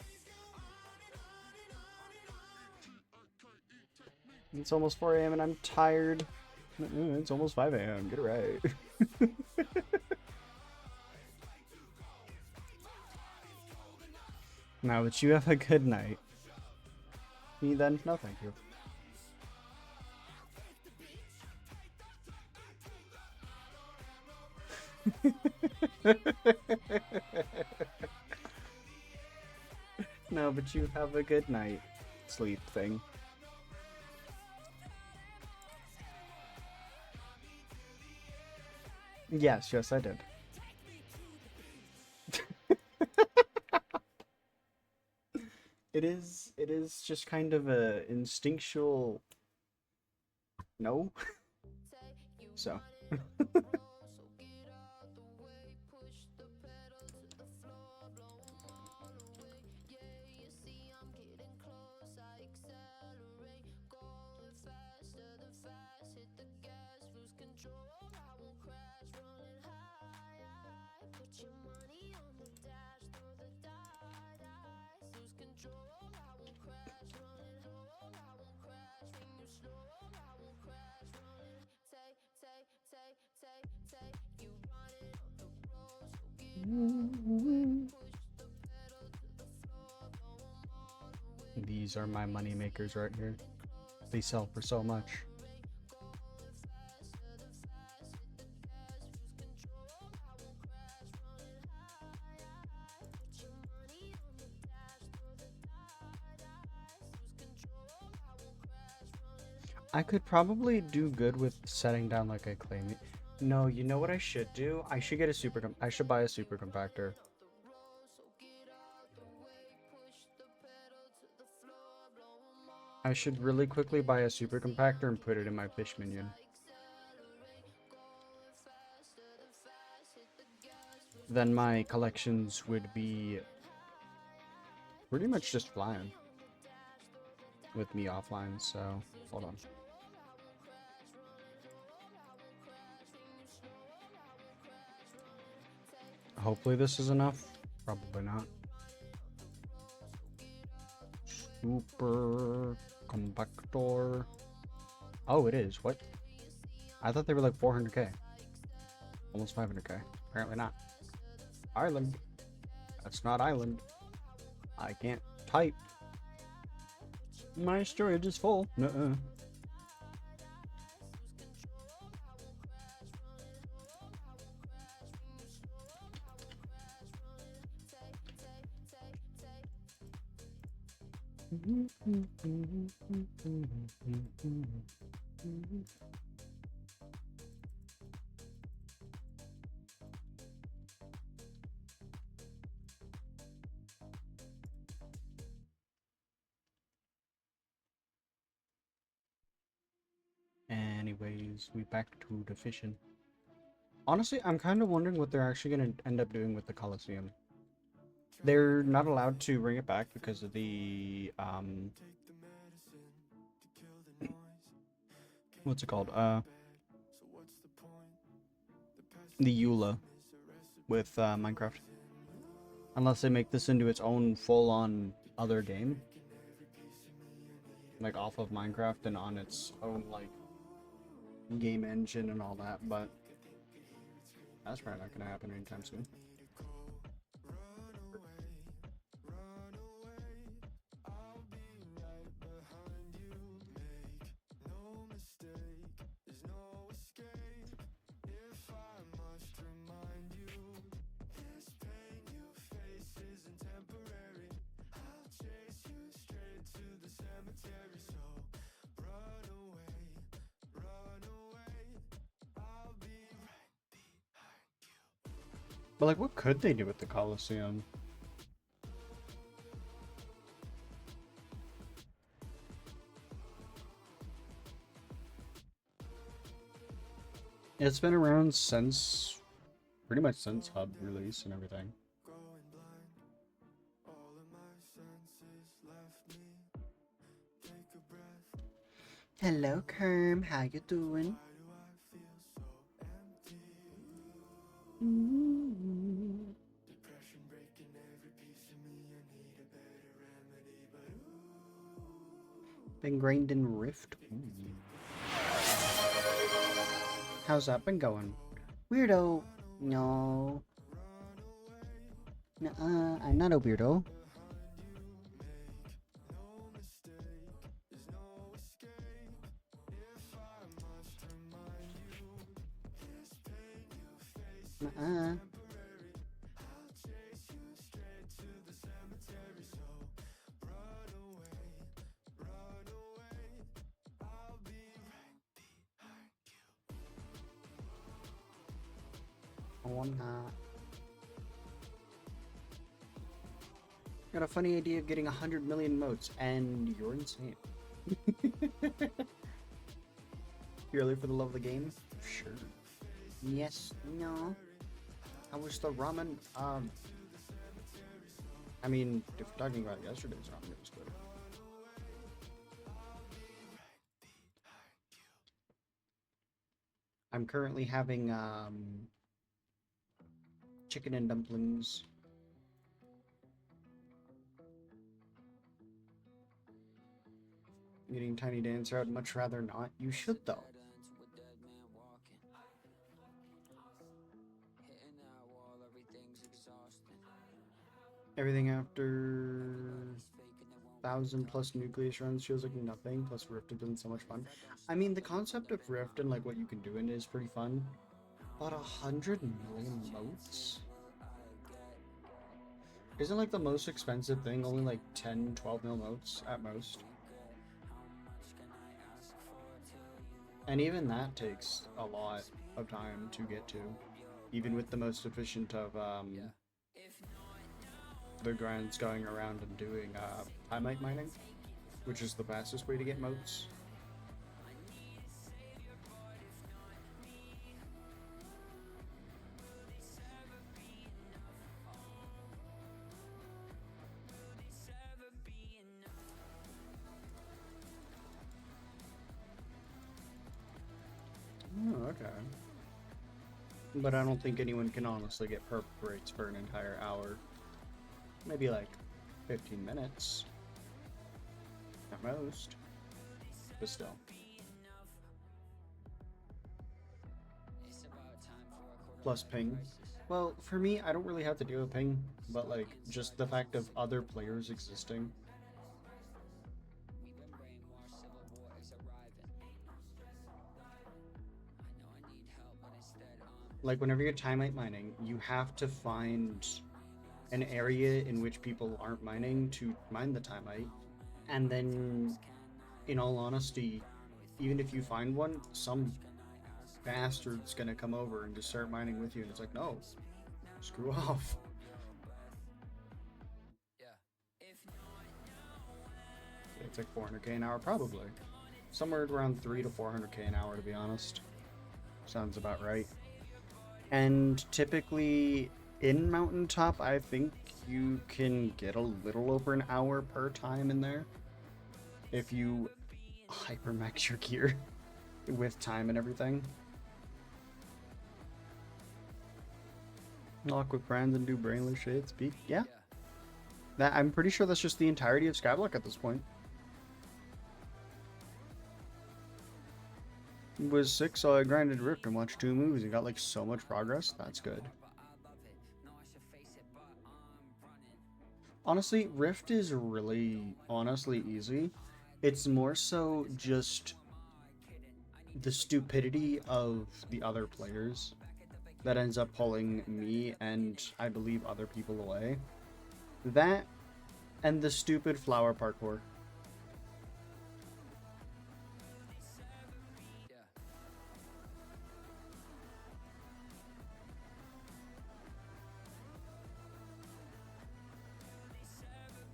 It's almost 4 a.m. and I'm tired. It's almost 5 a.m. Get it right. Now that you have a good night. Me then? No, thank you. No, but you have a good night. Sleep thing. Yes, I did. It is just kind of a instinctual no. So. These are my money makers right here. They sell for so much. I could probably do good with setting down like a claim. No, you know what I should do? I should get a I should buy a super compactor. I should really quickly buy a super compactor and put it in my fish minion. Then my collections would be pretty much just flying with me offline, so hold on. Hopefully this is enough. Probably not. Super compactor. Oh, it is. What? I thought they were like 400k. Almost 500k. Apparently not. Island. That's not island. I can't type. My storage is full. Nuh-uh. Anyways, we back to the fishing. Honestly, I'm kind of wondering what they're actually going to end up doing with the Coliseum. They're not allowed to bring it back because of the, what's it called? The EULA with Minecraft. Unless they make this into its own full-on other game. Like off of Minecraft and on its own, like, game engine and all that, but that's probably not going to happen anytime soon. But like, what could they do with the Coliseum? It's been around since, pretty much since Hub release and everything. Growing blind, all of my senses left me. Take a breath. Hello, Kerm. How you doing? Why do I feel so empty? Depression breaking every piece of me. I need a better remedy, but Been grained in Rift. Ooh. How's that been going? Weirdo. No. Nuh-uh, I'm not a weirdo. Nuh-uh. Oh, I'm not. Got a funny idea of getting 100 million motes, and you're insane. Purely for the love of the game? Sure. Yes, no. How was the ramen? I mean, if we're talking about yesterday's ramen, it was good. I'm currently having, chicken and dumplings. Getting Tiny Dancer, I'd much rather not. You should, though. Everything after 1,000+ nucleus runs feels like nothing, plus Rift has been so much fun. I mean, the concept of Rift and like what you can do in it is pretty fun. But 100 million motes? Isn't like the most expensive thing only like 10-12 mil motes at most? And even that takes a lot of time to get to, even with the most efficient of the grinds going around and doing Hypixel mining, which is the fastest way to get motes. Oh, okay. But I don't think anyone can honestly get perfect rates for an entire hour. Maybe like 15 minutes at most, but still. Plus ping. Well, for me, I don't really have to deal with ping, but like just the fact of other players existing. Like whenever you're Timeite mining, you have to find an area in which people aren't mining to mine the Timeite, and then, in all honesty, even if you find one, some bastard's gonna come over and just start mining with you, and it's like, no, screw off. It's like 400k an hour, probably. Somewhere around 300 to 400k an hour, to be honest. Sounds about right. And typically, in Mountaintop, I think you can get a little over an hour per time in there. If you hypermax your gear with time and everything. Lock with brands and do brainless shit. Speak. Yeah. That, I'm pretty sure that's just the entirety of Skyblock at this point. It was 6, so I grinded Rift and watched 2 movies and got like so much progress. That's good. Honestly, Rift is really, honestly easy. It's more so just the stupidity of the other players that ends up pulling me and I believe other people away. That and the stupid flower parkour.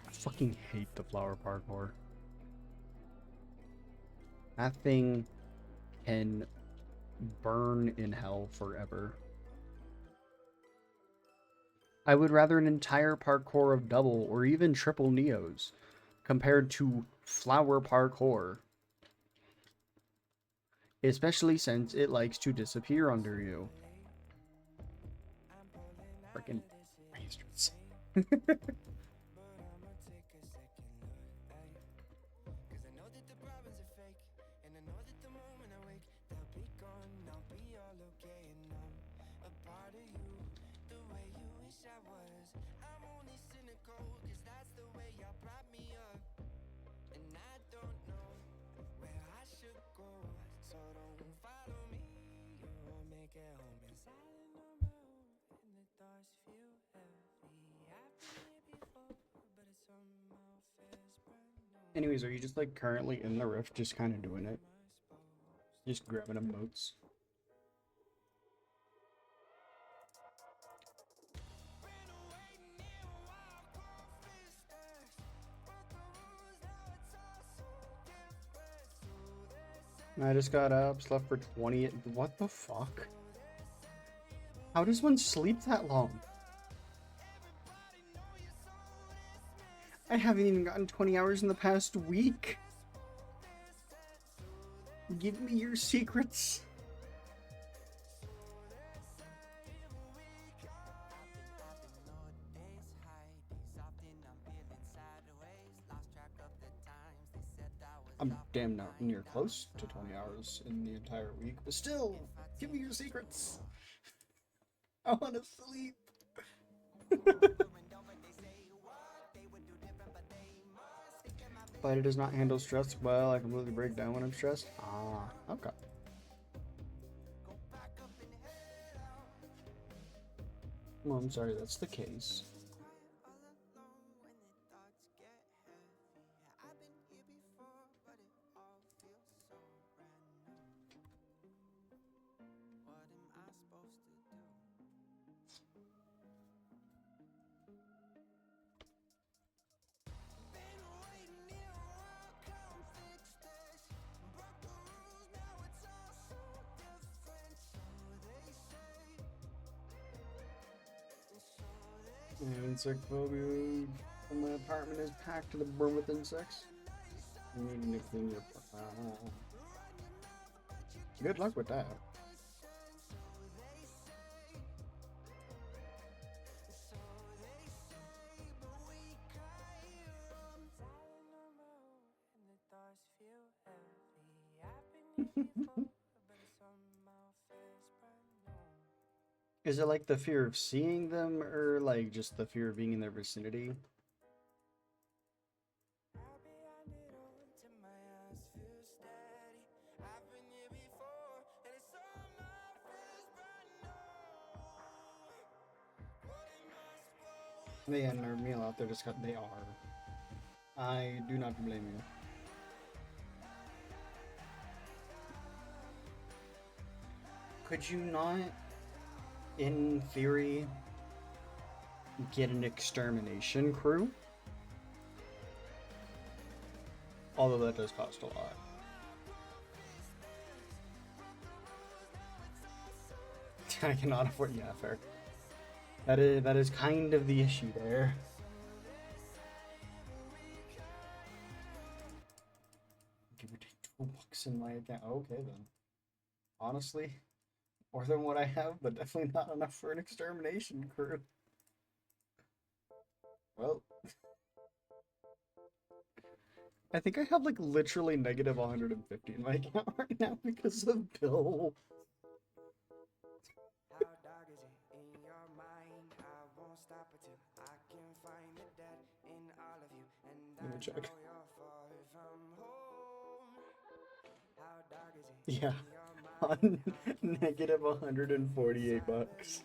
I fucking hate the flower parkour. That thing can burn in hell forever. I would rather an entire parkour of double or even triple Neos compared to flower parkour. Especially since it likes to disappear under you. Freaking bastards. Anyways, are you just like currently in the rift, just kind of doing it? Just grabbing emotes? I just got up, slept for 20. What the fuck? How does one sleep that long? I haven't even gotten 20 hours in the past week. Give me your secrets. I'm damn not near close to 20 hours in the entire week, but still, give me your secrets. I want to sleep. But it does not handle stress well. I completely break down when I'm stressed. Ah, okay. Well, I'm sorry that's the case. Insect phobia. My apartment is packed to the brim with insects. You need to clean your. Good luck with that. Is it like the fear of seeing them, or like just the fear of being in their vicinity? They and their meal out there just got. They are. I do not blame you. Could you not, in theory, get an extermination crew? Although that does cost a lot. I cannot afford. Yeah, fair. That is kind of the issue there. Give or take $2 in my account. Okay then. Honestly, more than what I have, but definitely not enough for an extermination crew. Well, I think I have like literally negative 150 in my account right now because of Bill. Let me check. Yeah, on negative $148.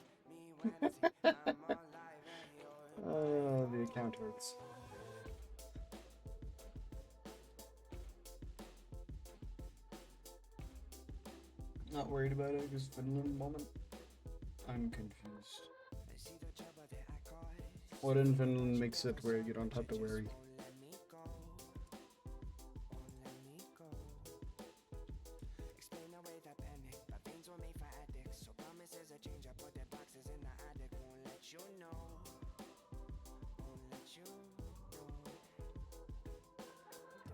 Oh, the account hurts. Not worried about it, just Finland moment. I'm confused. What in Finland makes it where you don't have to worry? you know, won't let you know.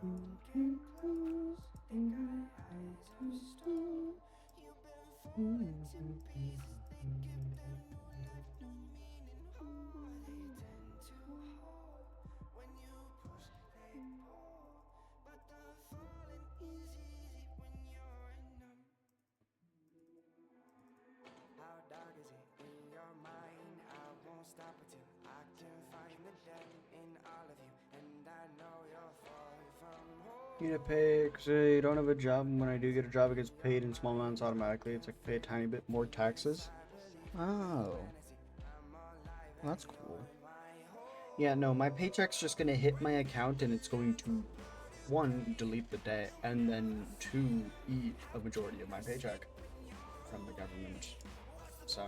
Don't get close, they got eyes of stone. You've been falling to pieces, they give them left no meaning. Oh, they tend to hold when you push, they pull. But the falling is easy when you're in them. How dark is it in your mind? I won't stop until I can find the dead in all of you. And I know you're far from home. You get paid because I don't have a job. And when I do get a job, it gets paid in small amounts automatically. It's like pay a tiny bit more taxes. Oh, that's cool. Yeah, no, my paycheck's just gonna hit my account and it's going to, one, delete the debt, and then two, eat a majority of my paycheck from the government. So.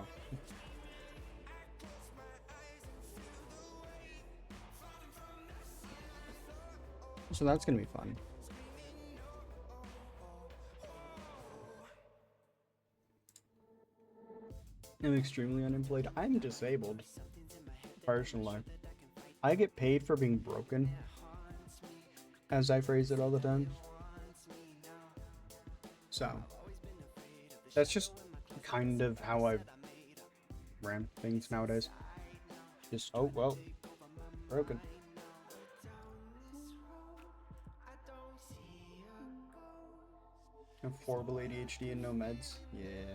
So that's gonna be fun. I'm extremely unemployed. I'm disabled. Personally. I get paid for being broken, as I phrase it all the time. So, that's just kind of how I ran things nowadays. Just, oh, well, broken. I have horrible ADHD and no meds. Yeah.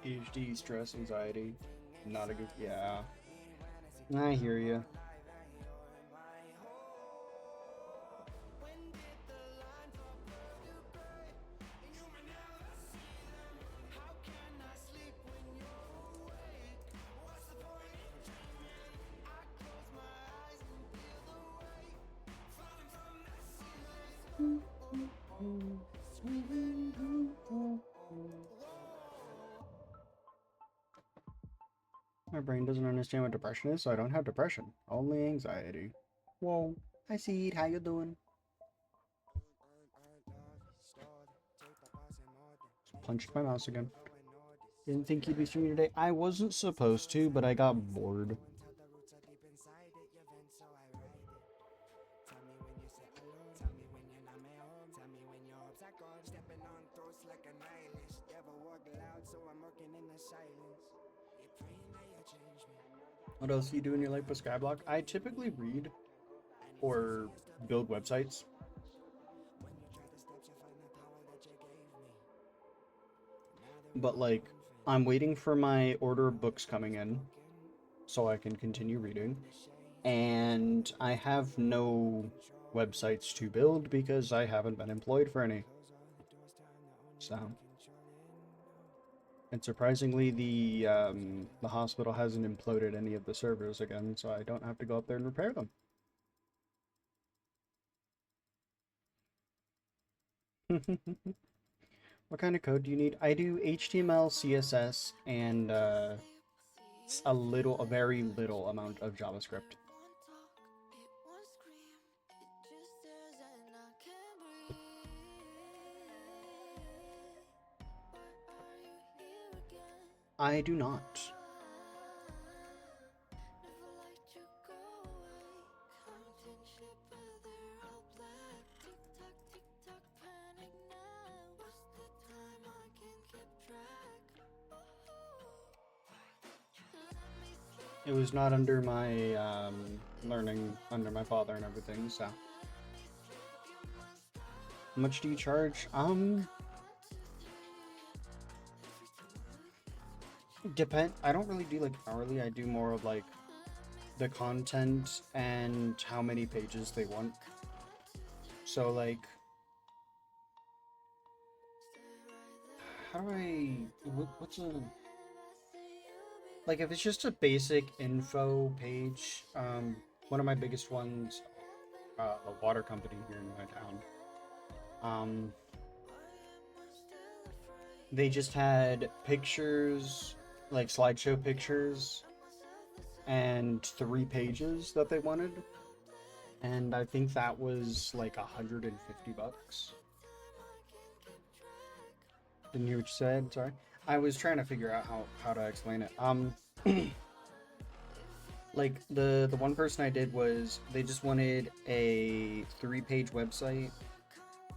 ADHD, stress, anxiety, not a good, yeah. I hear you. My brain doesn't understand what depression is, so I don't have depression. Only anxiety. Whoa. Hi, Seed. How you doing? Just punched my mouse again. Didn't think you'd be streaming today. I wasn't supposed to, but I got bored. What else do you do in your life with Skyblock? I typically read or build websites. But like, I'm waiting for my order of books coming in so I can continue reading. And I have no websites to build because I haven't been employed for any. So. And surprisingly, the hospital hasn't imploded any of the servers again, so I don't have to go up there and repair them. What kind of code do you need? I do HTML, CSS, and a very little amount of JavaScript. I do not. It was not under my learning under my father and everything, so. How much do you charge? I don't really do like hourly. I do more of like the content and how many pages they want. So like, how do I, what's a, like if it's just a basic info page, one of my biggest ones the water company here in my town. Um, they just had pictures, like slideshow pictures, and 3 pages that they wanted, and I think that was like $150. Didn't hear what you said. Sorry, I was trying to figure out how to explain it. Like the one person I did was they just wanted a 3-page website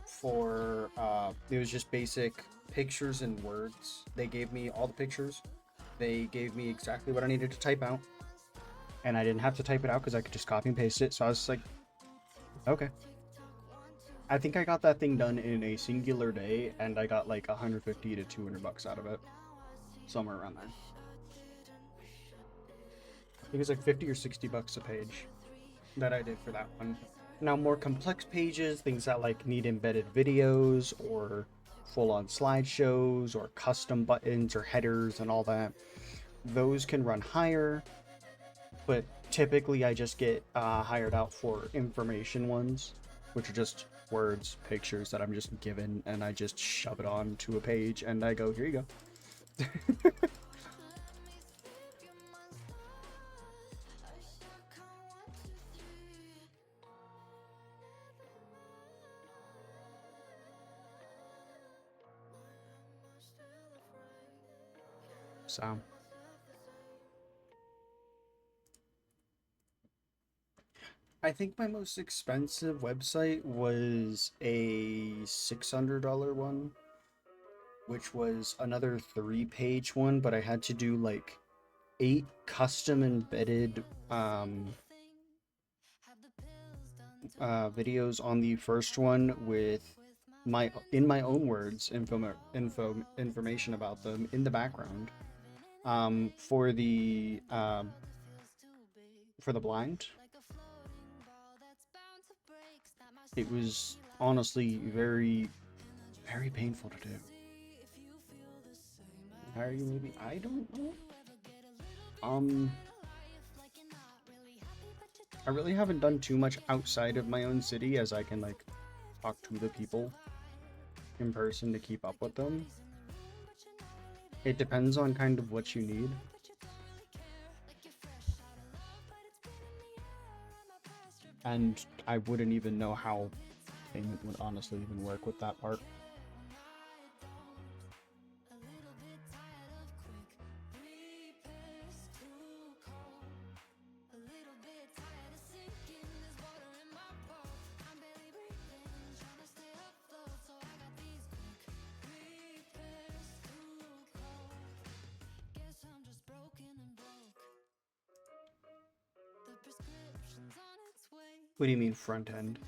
for it was just basic pictures and words. They gave me all the pictures. They gave me exactly what I needed to type out, and I didn't have to type it out because I could just copy and paste it. So I was like, okay. I think I got that thing done in a singular day, and I got like 150 to $200 out of it, somewhere around there. I think it was like 50 or $60 a page that I did for that one. Now, more complex pages, things that like need embedded videos or full-on slideshows or custom buttons or headers and all that, those can run higher. But typically, I just get hired out for information ones, which are just words, pictures that I'm just given, and I just shove it onto a page, and I go, here you go. So I think my most expensive website was a $600 one, which was another 3-page one, but I had to do like 8 custom embedded videos on the first one with my own words information about them in the background, for the blind. It was honestly very, very painful to do. How are you? Maybe I don't know. I really haven't done too much outside of my own city, as I can like talk to the people in person to keep up with them. It depends on kind of what you need. And I wouldn't even know how payment would honestly even work with that part. What do you mean front end?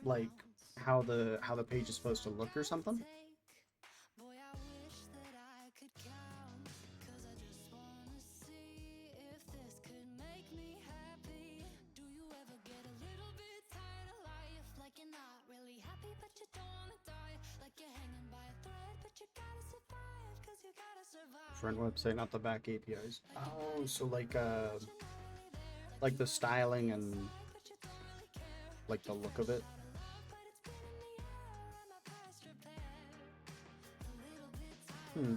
Like how the page is supposed to look or something? Front website, not the back APIs. Oh, so like the styling and like the look of it. Hmm.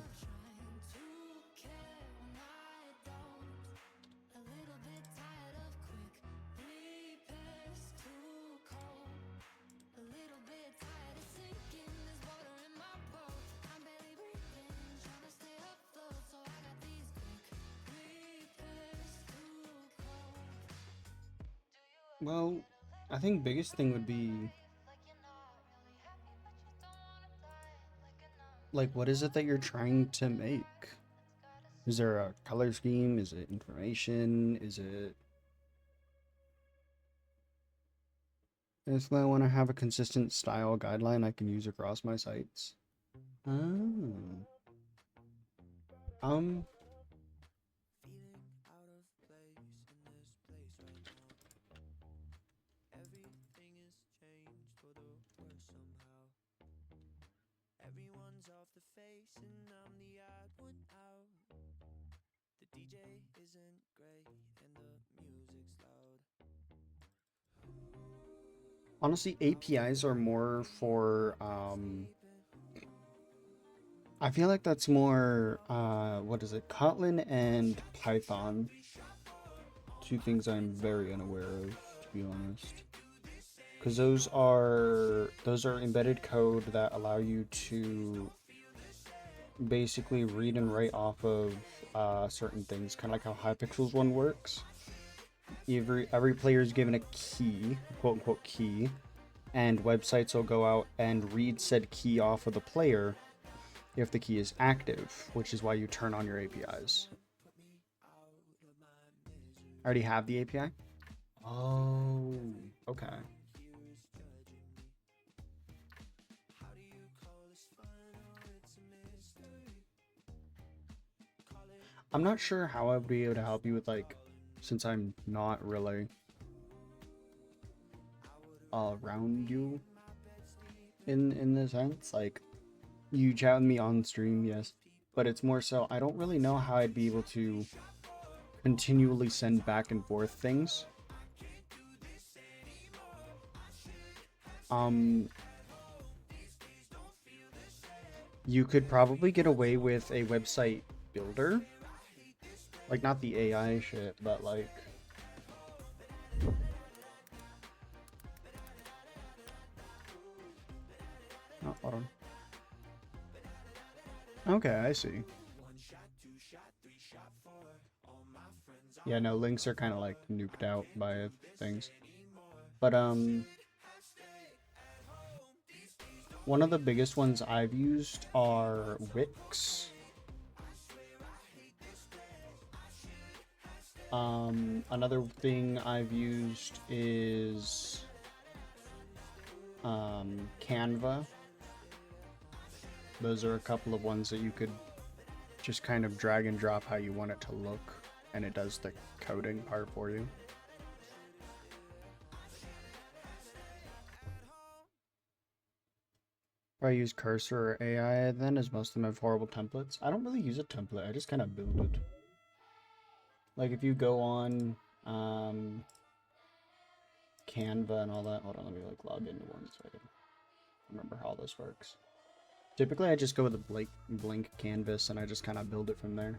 Well, I think biggest thing would be like what is it that you're trying to make? Is there a color scheme? Is it information? Is it if I want to have a consistent style guideline I can use across my sites? Oh. Um, Feeling out of place in this place right now. Everything has changed for the worse somehow. Everyone's off the face and I'm the odd one out. The DJ isn't great and the music's loud. Honestly, APIs are more for, I feel like that's more, what is it, Kotlin and Python. Two things I'm very unaware of, to be honest. Because those are embedded code that allow you to basically read and write off of certain things, kind of like how Hypixel's one works. Every player is given a key, quote unquote key, and websites will go out and read said key off of the player if the key is active, which is why you turn on your APIs. I already have the API? Oh, okay. I'm not sure how I would be able to help you with, like, since I'm not really around you in the sense, like, you chat with me on stream, yes, but it's more so I don't really know how I'd be able to continually send back and forth things. You could probably get away with a website builder, like not the AI shit, but like oh, hold on. Okay, I see. Yeah, no, links are kind of like nuked out by things. But one of the biggest ones I've used are Wix. Another thing I've used is Canva. Those are a couple of ones that you could just kind of drag and drop how you want it to look, and it does the coding part for you. If I use Cursor or AI, then, as most of them have horrible templates. I don't really use a template, I just kind of build it. Like if you go on Canva and all that, hold on, let me like log into one so I can remember how this works. Typically I just go with a blank canvas and I just kind of build it from there.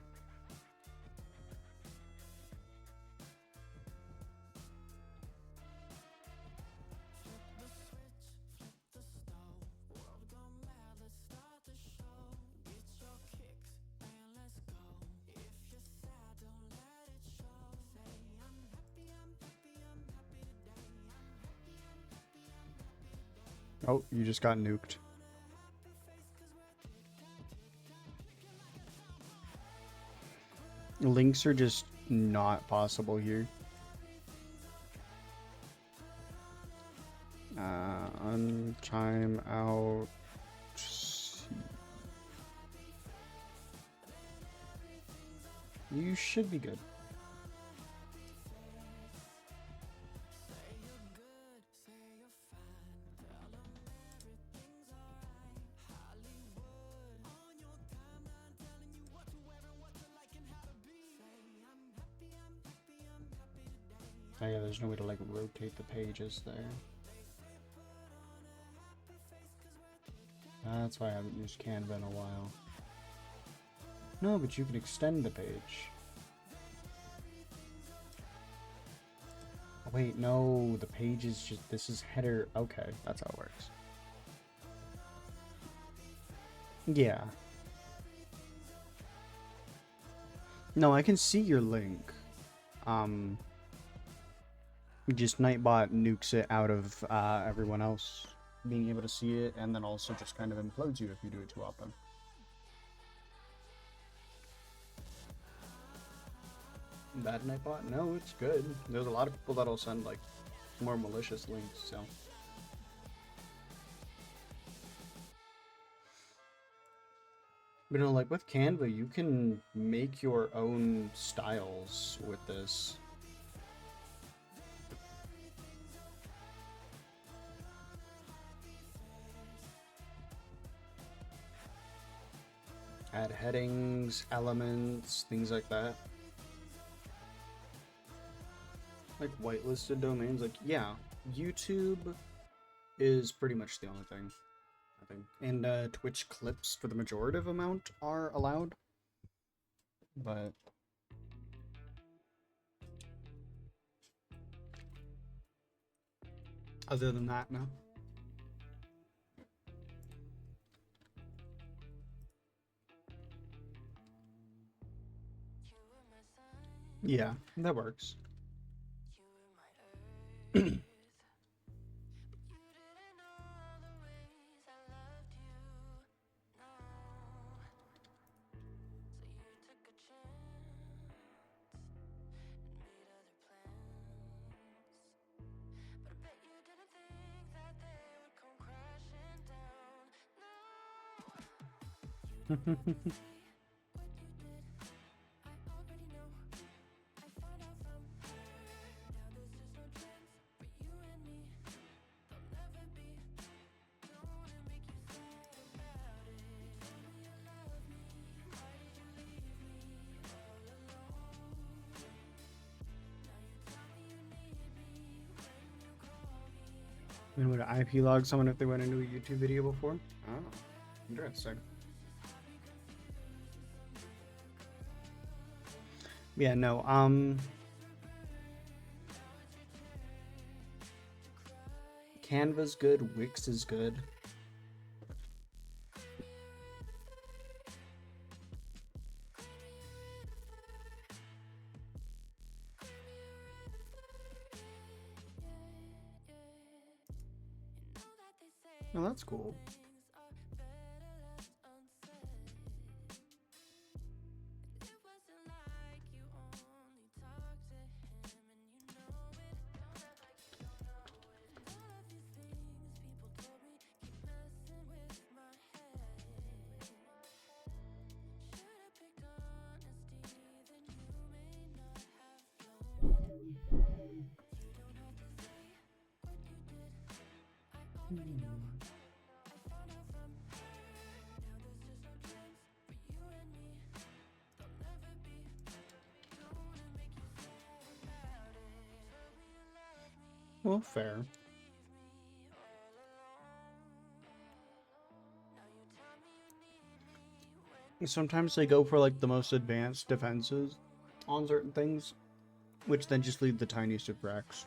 Oh, you just got nuked. Links are just not possible here. Time out. You should be good. Oh yeah, there's no way to like rotate the pages there. That's why I haven't used Canva in a while. No, but you can extend the page. Oh, wait, no, the page is just, this is header. Okay, that's how it works. Yeah. No, I can see your link. Just Nightbot nukes it out of everyone else being able to see it, and then also just kind of implodes you if you do it too often. Bad Nightbot? No, it's good. There's a lot of people that'll send like more malicious links, so. But no, like with Canva, you can make your own styles with this. Add headings, elements, things like that. Like whitelisted domains, like, yeah, YouTube, is pretty much the only thing, I think. And Twitch clips for the majority of amount are allowed. But other than that, no. Yeah, that works. And would IP log someone if they went into a YouTube video before? Oh, interesting. Yeah, no, Canva's good, Wix is good. Oh, that's cool. Well, fair. Sometimes they go for like the most advanced defenses on certain things, which then just leave the tiniest of cracks.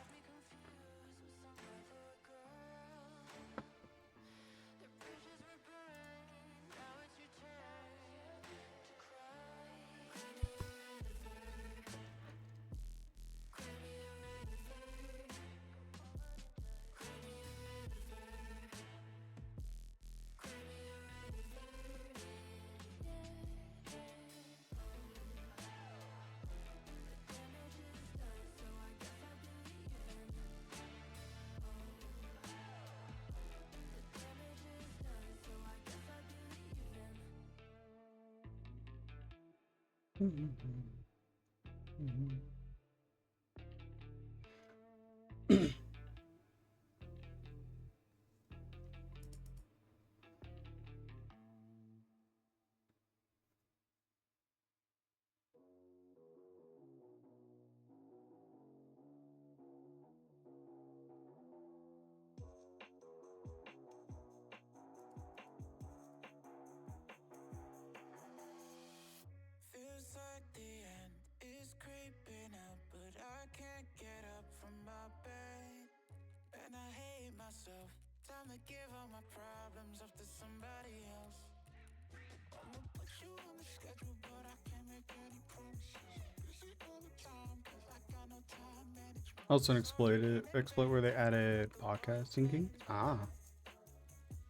Also an exploit where they added podcast syncing. Ah.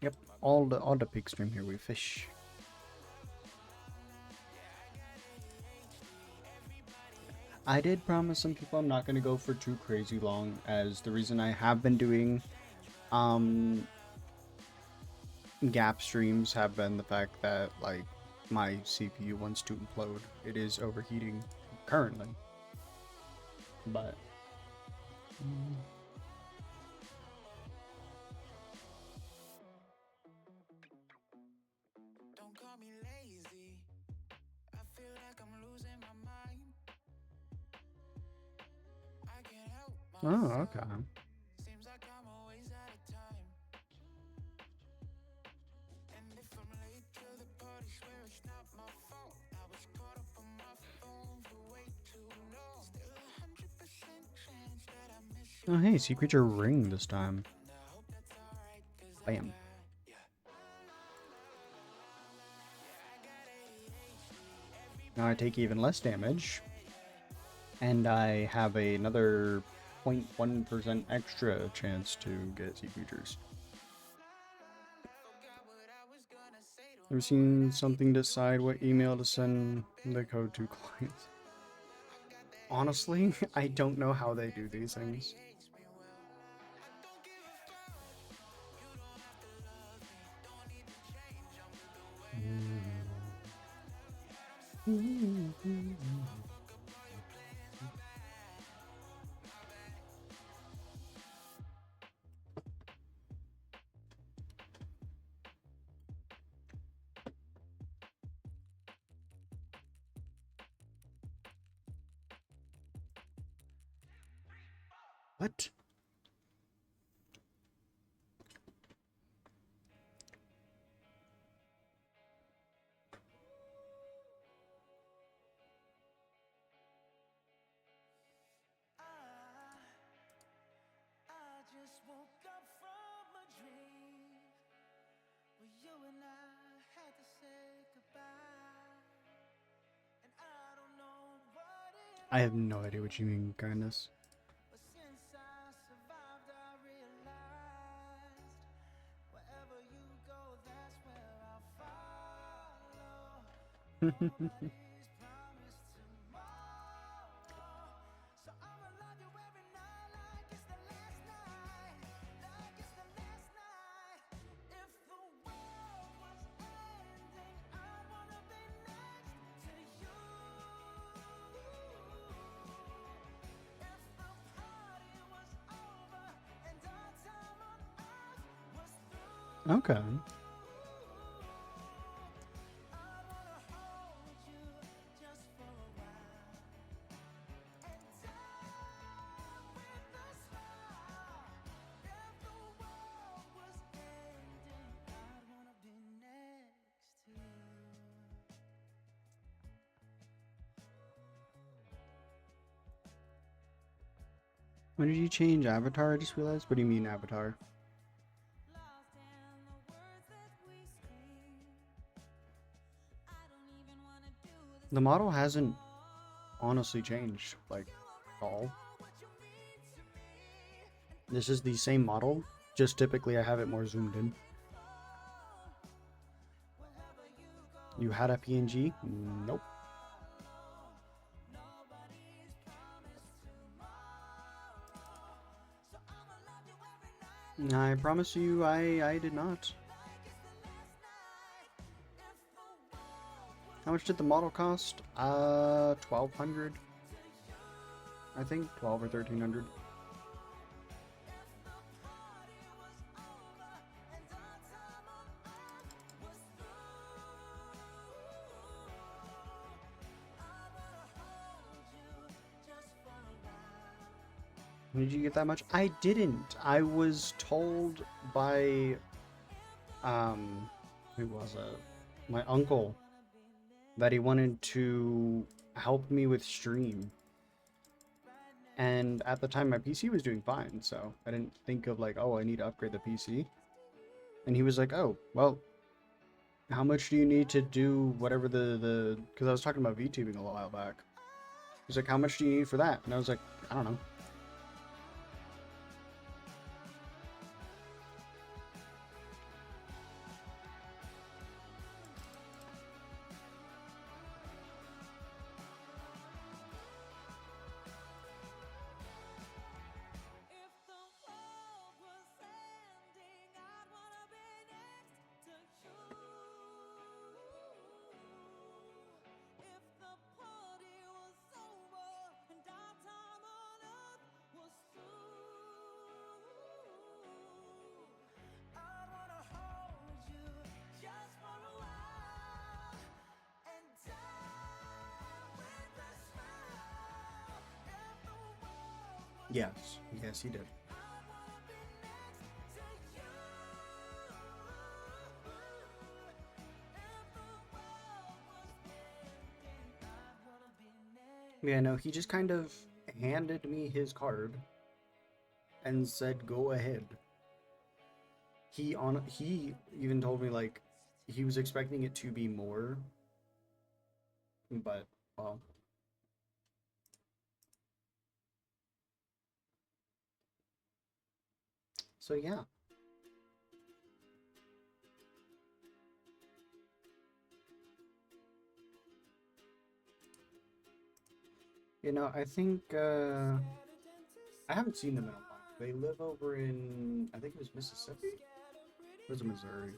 Yep. All the peak stream here we fish. I did promise some people I'm not gonna go for too crazy long, as the reason I have been doing gap streams have been the fact that like my CPU wants to implode. It is overheating currently. But oh, okay. Oh hey, sea creature ring this time. Bam. Now I take even less damage. And I have another 0.1% extra chance to get sea creatures. Ever seen something decide what email to send the code to clients? Honestly, I don't know how they do these things. What? I just woke up from a dream where you and I had to say goodbye. And I don't know what it I have no idea what you mean, kindness. but since I survived, I realized wherever you go, that's where I'll follow. Nobody's promised tomorrow, so I'ma love you every night like it's the last night, like it's the last night. If the world was ending, I wanna be next to you. If the party was over and our time on earth was through, Okay. I wanna hold you just for a while and die with a smile. If the world was ending, I'd wanna be next to you. When did you change avatar? I just realized. What do you mean avatar? Lost in the words that we scream. I don't even wanna do this The model hasn't honestly changed, like, at all. what you mean to me. This is the same model, just typically I have it more zoomed in. Wherever you go, You had a PNG? Nope. nobody's promised tomorrow, so I'ma love you every night I promise you, I did not. like it's the last night. If the world was How much did the model cost? 1,200. I think 12 or 1,300. Did you get that much? I didn't. I was told by who was it? My uncle, that he wanted to help me with stream. And at the time my PC was doing fine, so I didn't think of like, oh, I need to upgrade the PC. And he was like, oh, well, how much do you need to do whatever the because I was talking about VTubing a while back. He's like, how much do you need for that? And I was like, I don't know. If the world was ending, I'd wanna be next to you. If the party was over and our time on earth was through, I'd wanna hold you just for a while and die with a smile. If the world was Yes, yes, he did. Yeah, no, he just kind of handed me his card and said, "Go ahead." He even told me like he was expecting it to be more, but well. So yeah. I think I haven't seen them in a while. They live over in, I think it was Mississippi? Or was it Missouri?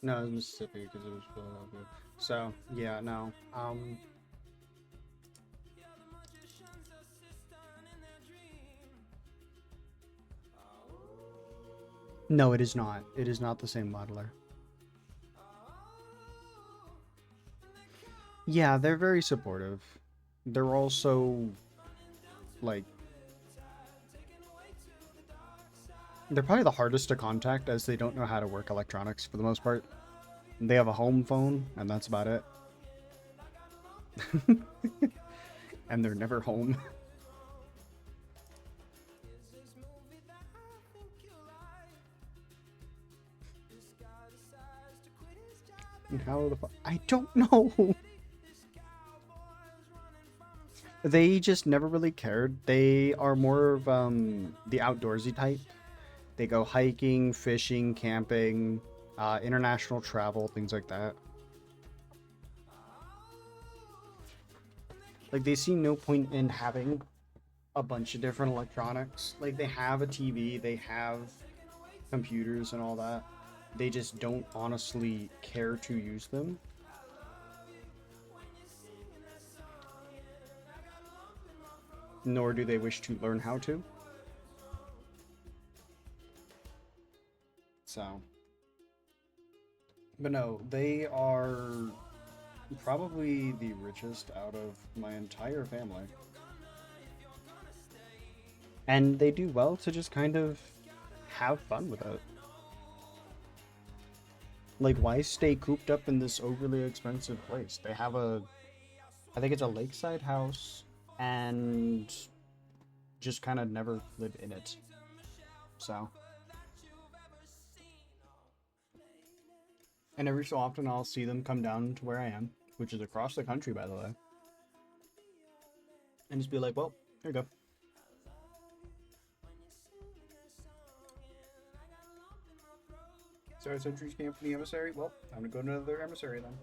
No, it was Mississippi because it was Philadelphia. So yeah, no. No, it is not. It is not the same modeler. Yeah, they're very supportive. They're also like they're probably the hardest to contact as they don't know how to work electronics for the most part. They have a home phone and that's about it. And they're never home. And how the fuck? I don't know. They just never really cared. They are more of the outdoorsy type. They go hiking, fishing, camping, international travel, things like that. Like they see no point in having a bunch of different electronics. Like they have a TV, they have computers and all that. They just don't honestly care to use them. Nor do they wish to learn how to. So, but no, they are probably the richest out of my entire family. And they do well to just kind of have fun with it. Like, why stay cooped up in this overly expensive place? They have I think it's a lakeside house, and just kind of never live in it. So. And every so often I'll see them come down to where I am, which is across the country, by the way. And just be like, well, here you go. So Sentries came from the emissary? Well, I'm gonna go to another emissary then.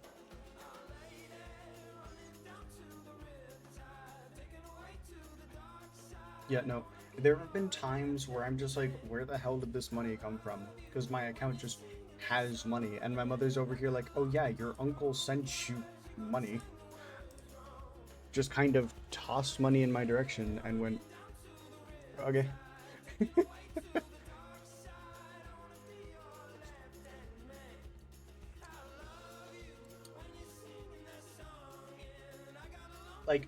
Yeah, no. There have been times where I'm just like, where the hell did this money come from? Because my account just has money, and my mother's over here like, oh yeah, your uncle sent you money. Just kind of tossed money in my direction and went, okay. Like,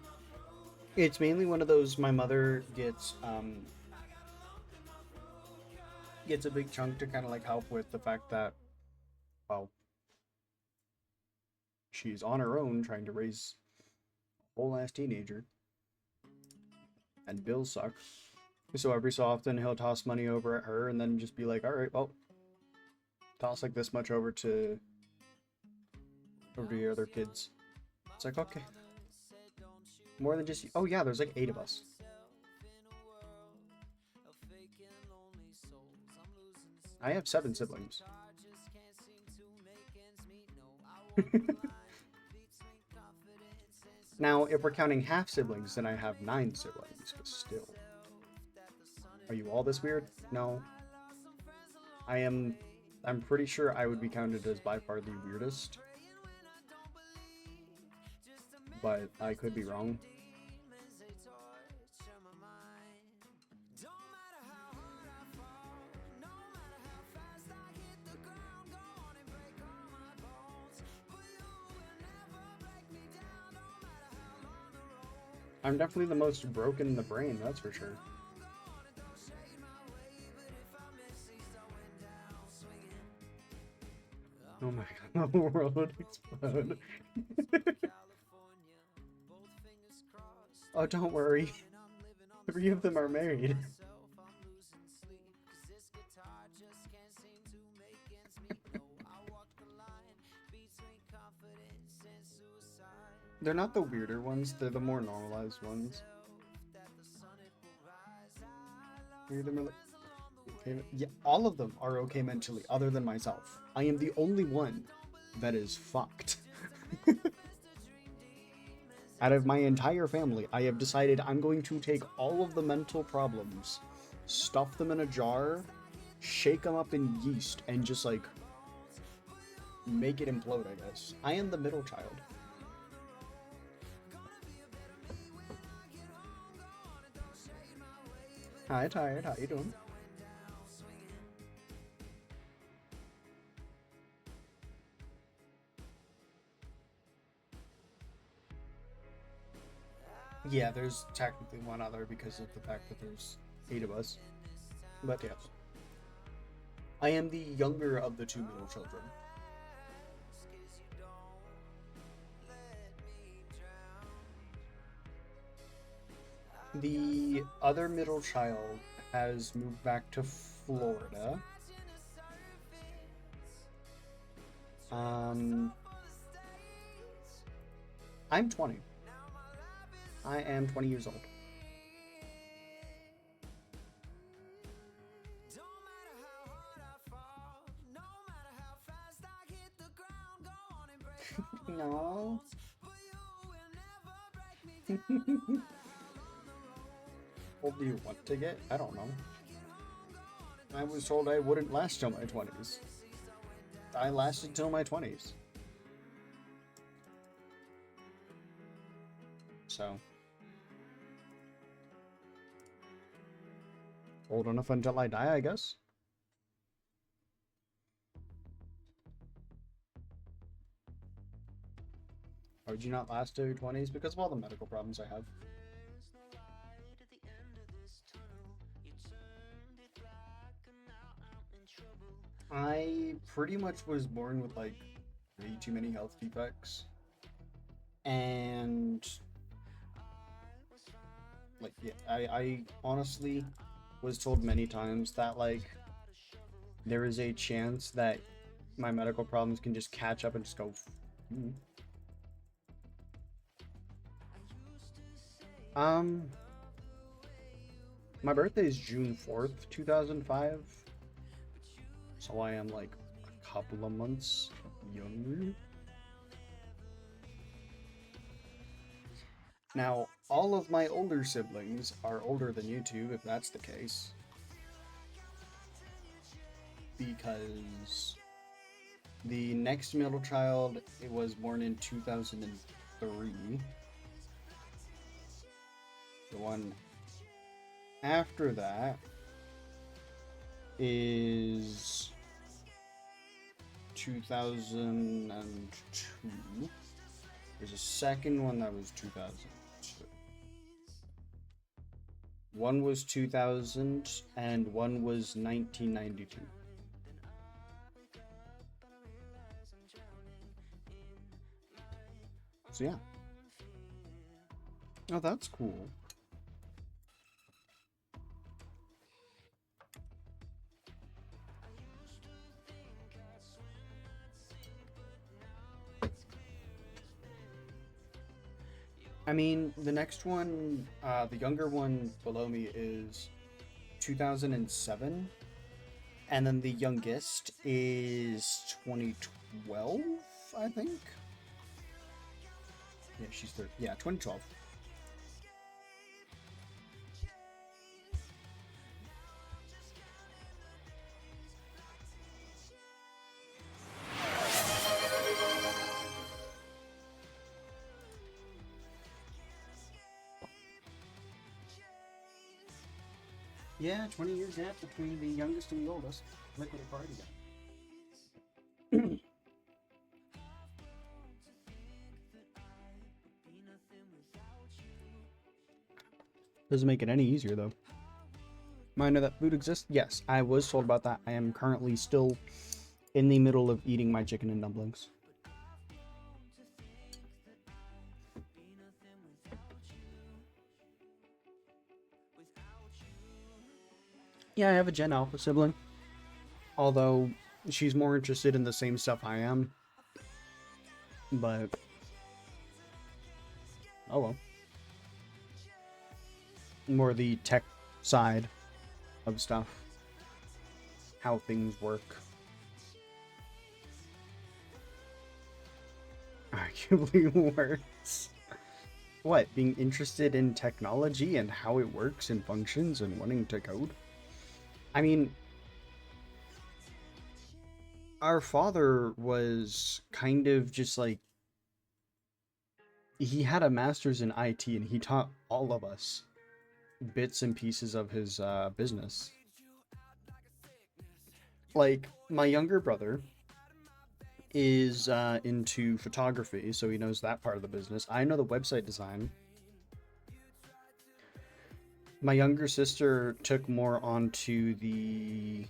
it's mainly one of those, my mother gets a big chunk to kind of like help with the fact that, well, she's on her own trying to raise a whole ass teenager, and bills suck. So every so often he'll toss money over at her and then just be like, all right, well, toss like this much over to your other kids. It's like, okay. More than just, oh yeah, there's like 8 of us. I have 7 siblings. Now, if we're counting half siblings, then I have 9 siblings, but still. Are you all this weird? No. I'm pretty sure I would be counted as by far the weirdest. But I could be wrong. I'm definitely the most broken in the brain, that's for sure. Oh my god, the world would explode. Oh, don't worry. 3 of them are married. They're not the weirder ones, they're the more normalized ones. Yeah, all of them are okay mentally, other than myself. I am the only one that is fucked. Out of my entire family, I have decided I'm going to take all of the mental problems, stuff them in a jar, shake them up in yeast, and just, like, make it implode, I guess. I am the middle child. Hi, Tired. How you doing? Yeah, there's technically one other because of the fact that there's 8 of us. But yes. I am the younger of the 2 middle children. The other middle child has moved back to Florida. I'm 20. I am 20 years old. No. What do you want to get? I don't know. I was told I wouldn't last till my 20s. I lasted till my 20s. So. Old enough until I die, I guess. Or did you not last till your 20s? Because of all the medical problems I have. I pretty much was born with, like, way too many health defects. And, like, yeah, I honestly was told many times that, like, there is a chance that my medical problems can just catch up and just go. My birthday is June 4th, 2005. So I am, like, a couple of months younger. Now, all of my older siblings are older than you two, if that's the case. Because the next middle child, it was born in 2003. The one after that is 2002. There's a second one that was 2002. One was 2000 and one was 1992. So yeah. Oh, that's cool. I mean, the next one, the younger one below me is 2007, and then the youngest is 2012, I think. Yeah, she's 30. Yeah, 2012. Yeah, 20 years gap between the youngest and the oldest. Liquid party again. Doesn't make it any easier, though. Mind know that food exists? Yes, I was told about that. I am currently still in the middle of eating my chicken and dumplings. Yeah, I have a Gen Alpha sibling. Although, she's more interested in the same stuff I am. But Oh well. More the tech side of stuff. How things work. Arguably worse. What? Being interested in technology and how it works and functions and wanting to code? I mean, our father was kind of just like, he had a master's in IT and he taught all of us bits and pieces of his business. Like, my younger brother is into photography, so he knows that part of the business. I know the website design. My younger sister took more onto the...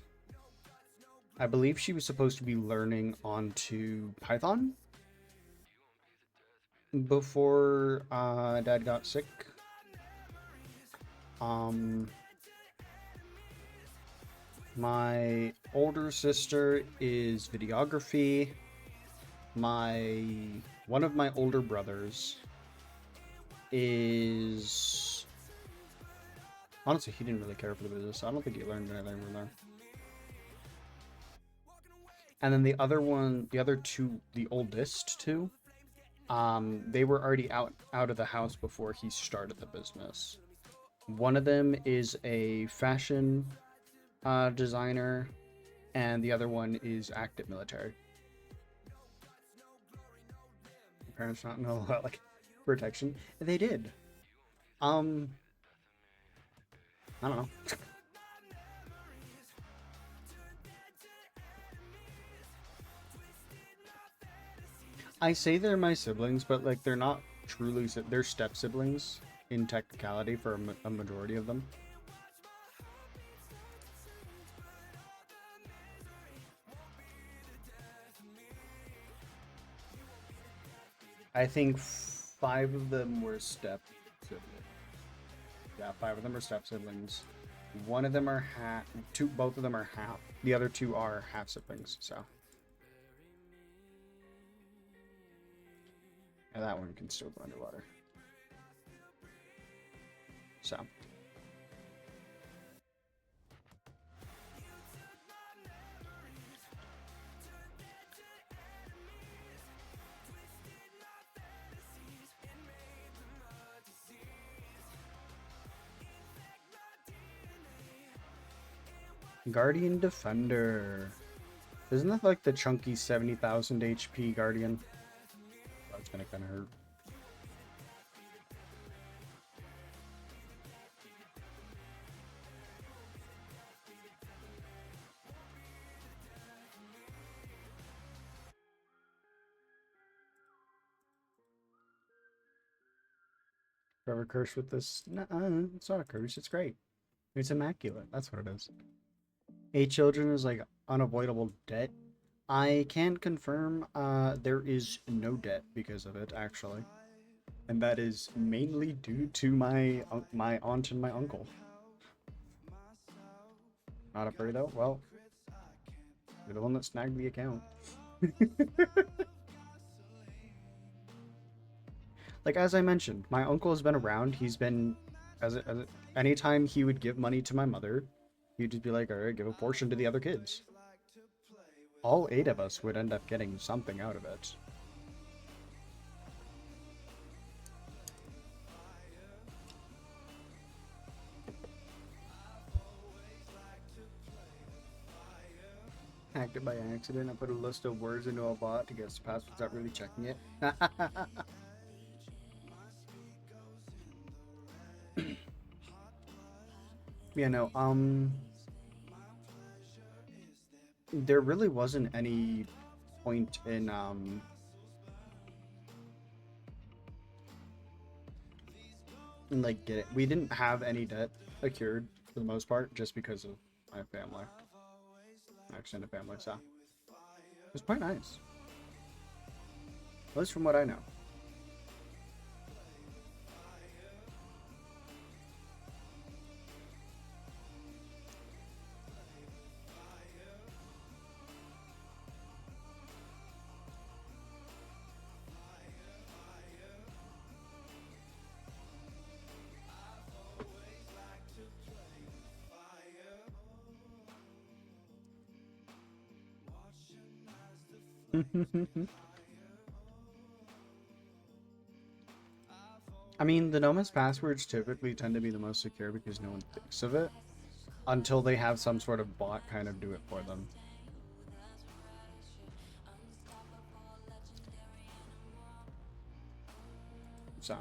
I believe she was supposed to be learning onto Python before Dad got sick. My older sister is videography. One of my older brothers is... Honestly, he didn't really care for the business, so I don't think he learned anything from there. And then the other two, the oldest two, they were already out of the house before he started the business. One of them is a fashion designer, and the other one is active military. Parents not know about like protection. They did. I don't know. I say they're my siblings, but like they're not truly. They're step siblings in technicality for a majority of them. I think 5 of them were step siblings. Yeah, 5 of them are step siblings. One of them are both of them are half. The other 2 are half siblings, so. And that one can still go underwater. So. Guardian Defender. Isn't that like the chunky 70,000 HP Guardian? That's gonna kind of hurt. Forever cursed with this? Nuh-uh, it's not a curse. It's great. It's immaculate. That's what it is. 8 children is like unavoidable debt. I can confirm there is no debt because of it, actually. And that is mainly due to my aunt and my uncle. Not a furry though? Well, you're the one that snagged the account. Like, as I mentioned, my uncle has been around. He's been, anytime he would give money to my mother, he'd just be like, all right, give a portion to the other kids. All 8 of us would end up getting something out of it. Hacked it by accident. I put a list of words into a bot to guess the password without really checking it. Yeah, no, there really wasn't any point in, like, we didn't have any debt accrued, for the most part, just because of my family. My extended family, so. It was quite nice. At least from what I know. I mean, the Noma's passwords typically tend to be the most secure because no one thinks of it until they have some sort of bot kind of do it for them. So.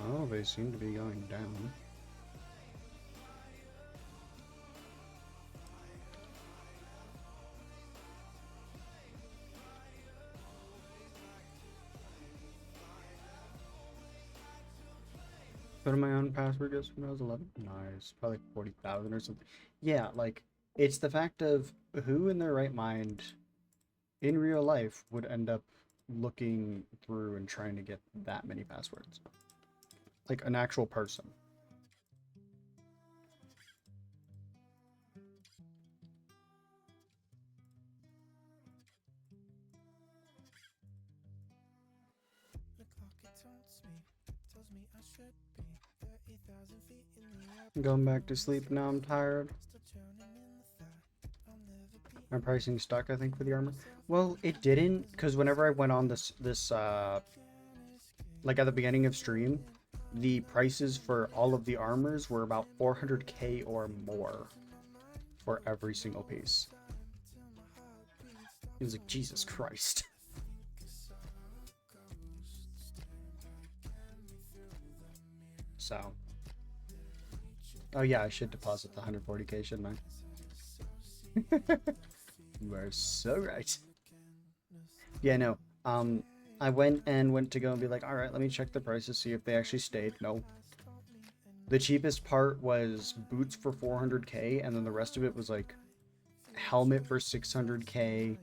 Oh, they seem to be going down. Put in my own password guess when I was 11. Nice. Probably 40,000 or something. Yeah, like, it's the fact of who in their right mind in real life would end up looking through and trying to get that many passwords. Like an actual person. Going back to sleep now, I'm tired. My pricing stuck, I think, for the armor. Well, it didn't, because whenever I went on this like at the beginning of stream, the prices for all of the armors were about 400k or more for every single piece. It was like, Jesus Christ. So. Oh yeah, I should deposit the 140k, shouldn't I? You are so right. Yeah, no. I went to go and be like, all right, let me check the prices, see if they actually stayed. No. The cheapest part was boots for 400k, and then the rest of it was like helmet for 600k.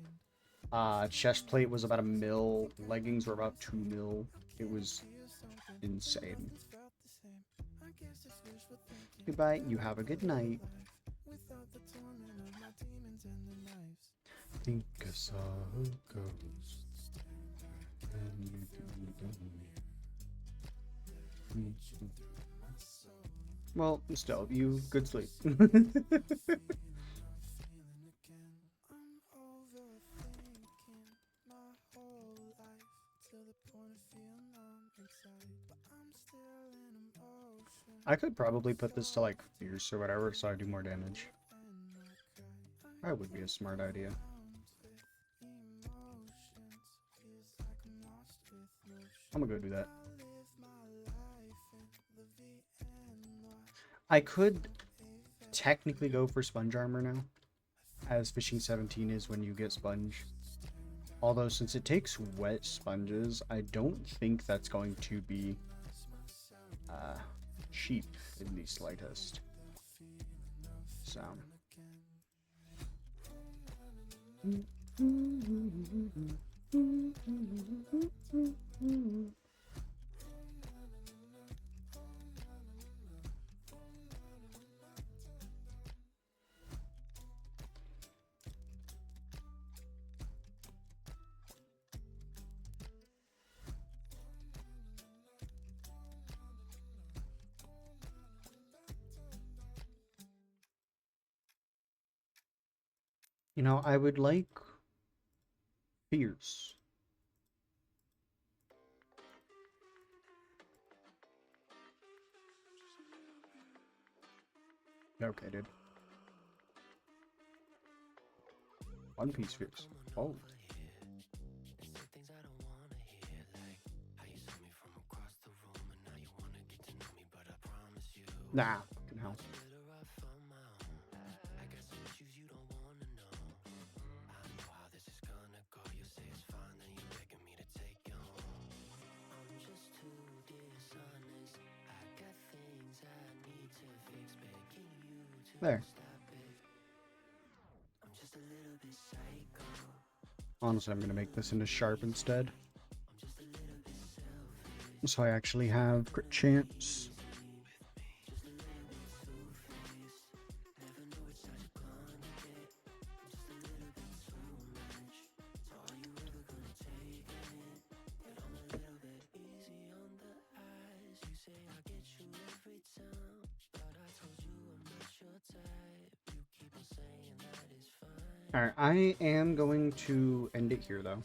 Chest plate was about $1 mil. Leggings were about $2 mil. It was insane. Goodbye. You have a good night. Think I saw a ghost. Well, still, you good sleep. I could probably put this to like fierce or whatever so I do more damage. That would be a smart idea. I'm gonna go do that. I could technically go for sponge armor now, as fishing 17 is when you get sponge. Although since it takes wet sponges, I don't think that's going to be cheap in the slightest. So. You know, I would like fierce. Okay, dude. One Piece fierce. Oh. Nah, fucking hell. There. Honestly, I'm gonna make this into sharp instead. So I actually have crit chance. Alright, I am going to end it here though.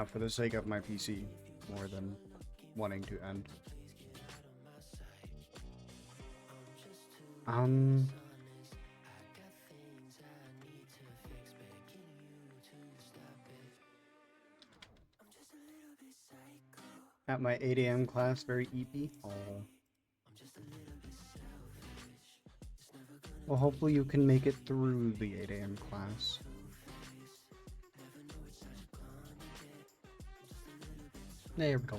For the sake of my PC, more than wanting to end. At my 8 a.m. class, very eepy. Oh. Well, hopefully you can make it through the 8 a.m. class. There we go.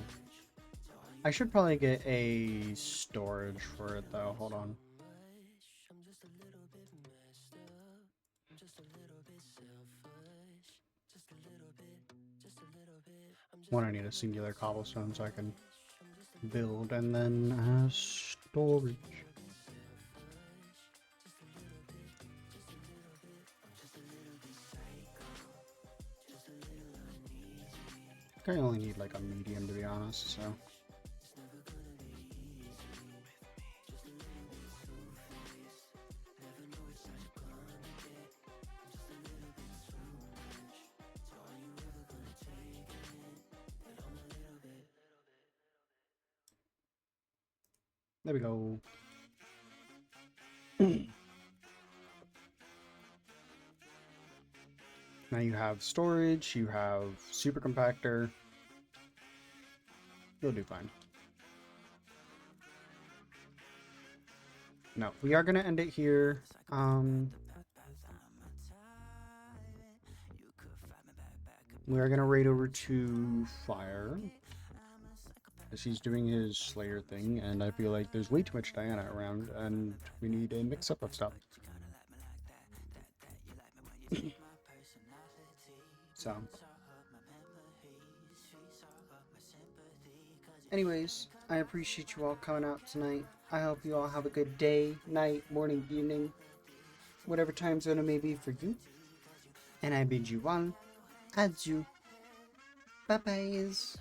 I should probably get a storage for it though. Hold on. One, I need a singular cobblestone so I can build, and then storage. I only need like a medium to be honest, so. There we go. Now you have storage, you have super compactor. You'll do fine. No, we are gonna end it here. We are gonna raid over to Fire. As he's doing his Slayer thing, and I feel like there's way too much Diana around, and we need a mix-up of stuff. So. Anyways, I appreciate you all coming out tonight. I hope you all have a good day, night, morning, evening, whatever time zone it may be for you. And I bid you all adieu. Bye-byes.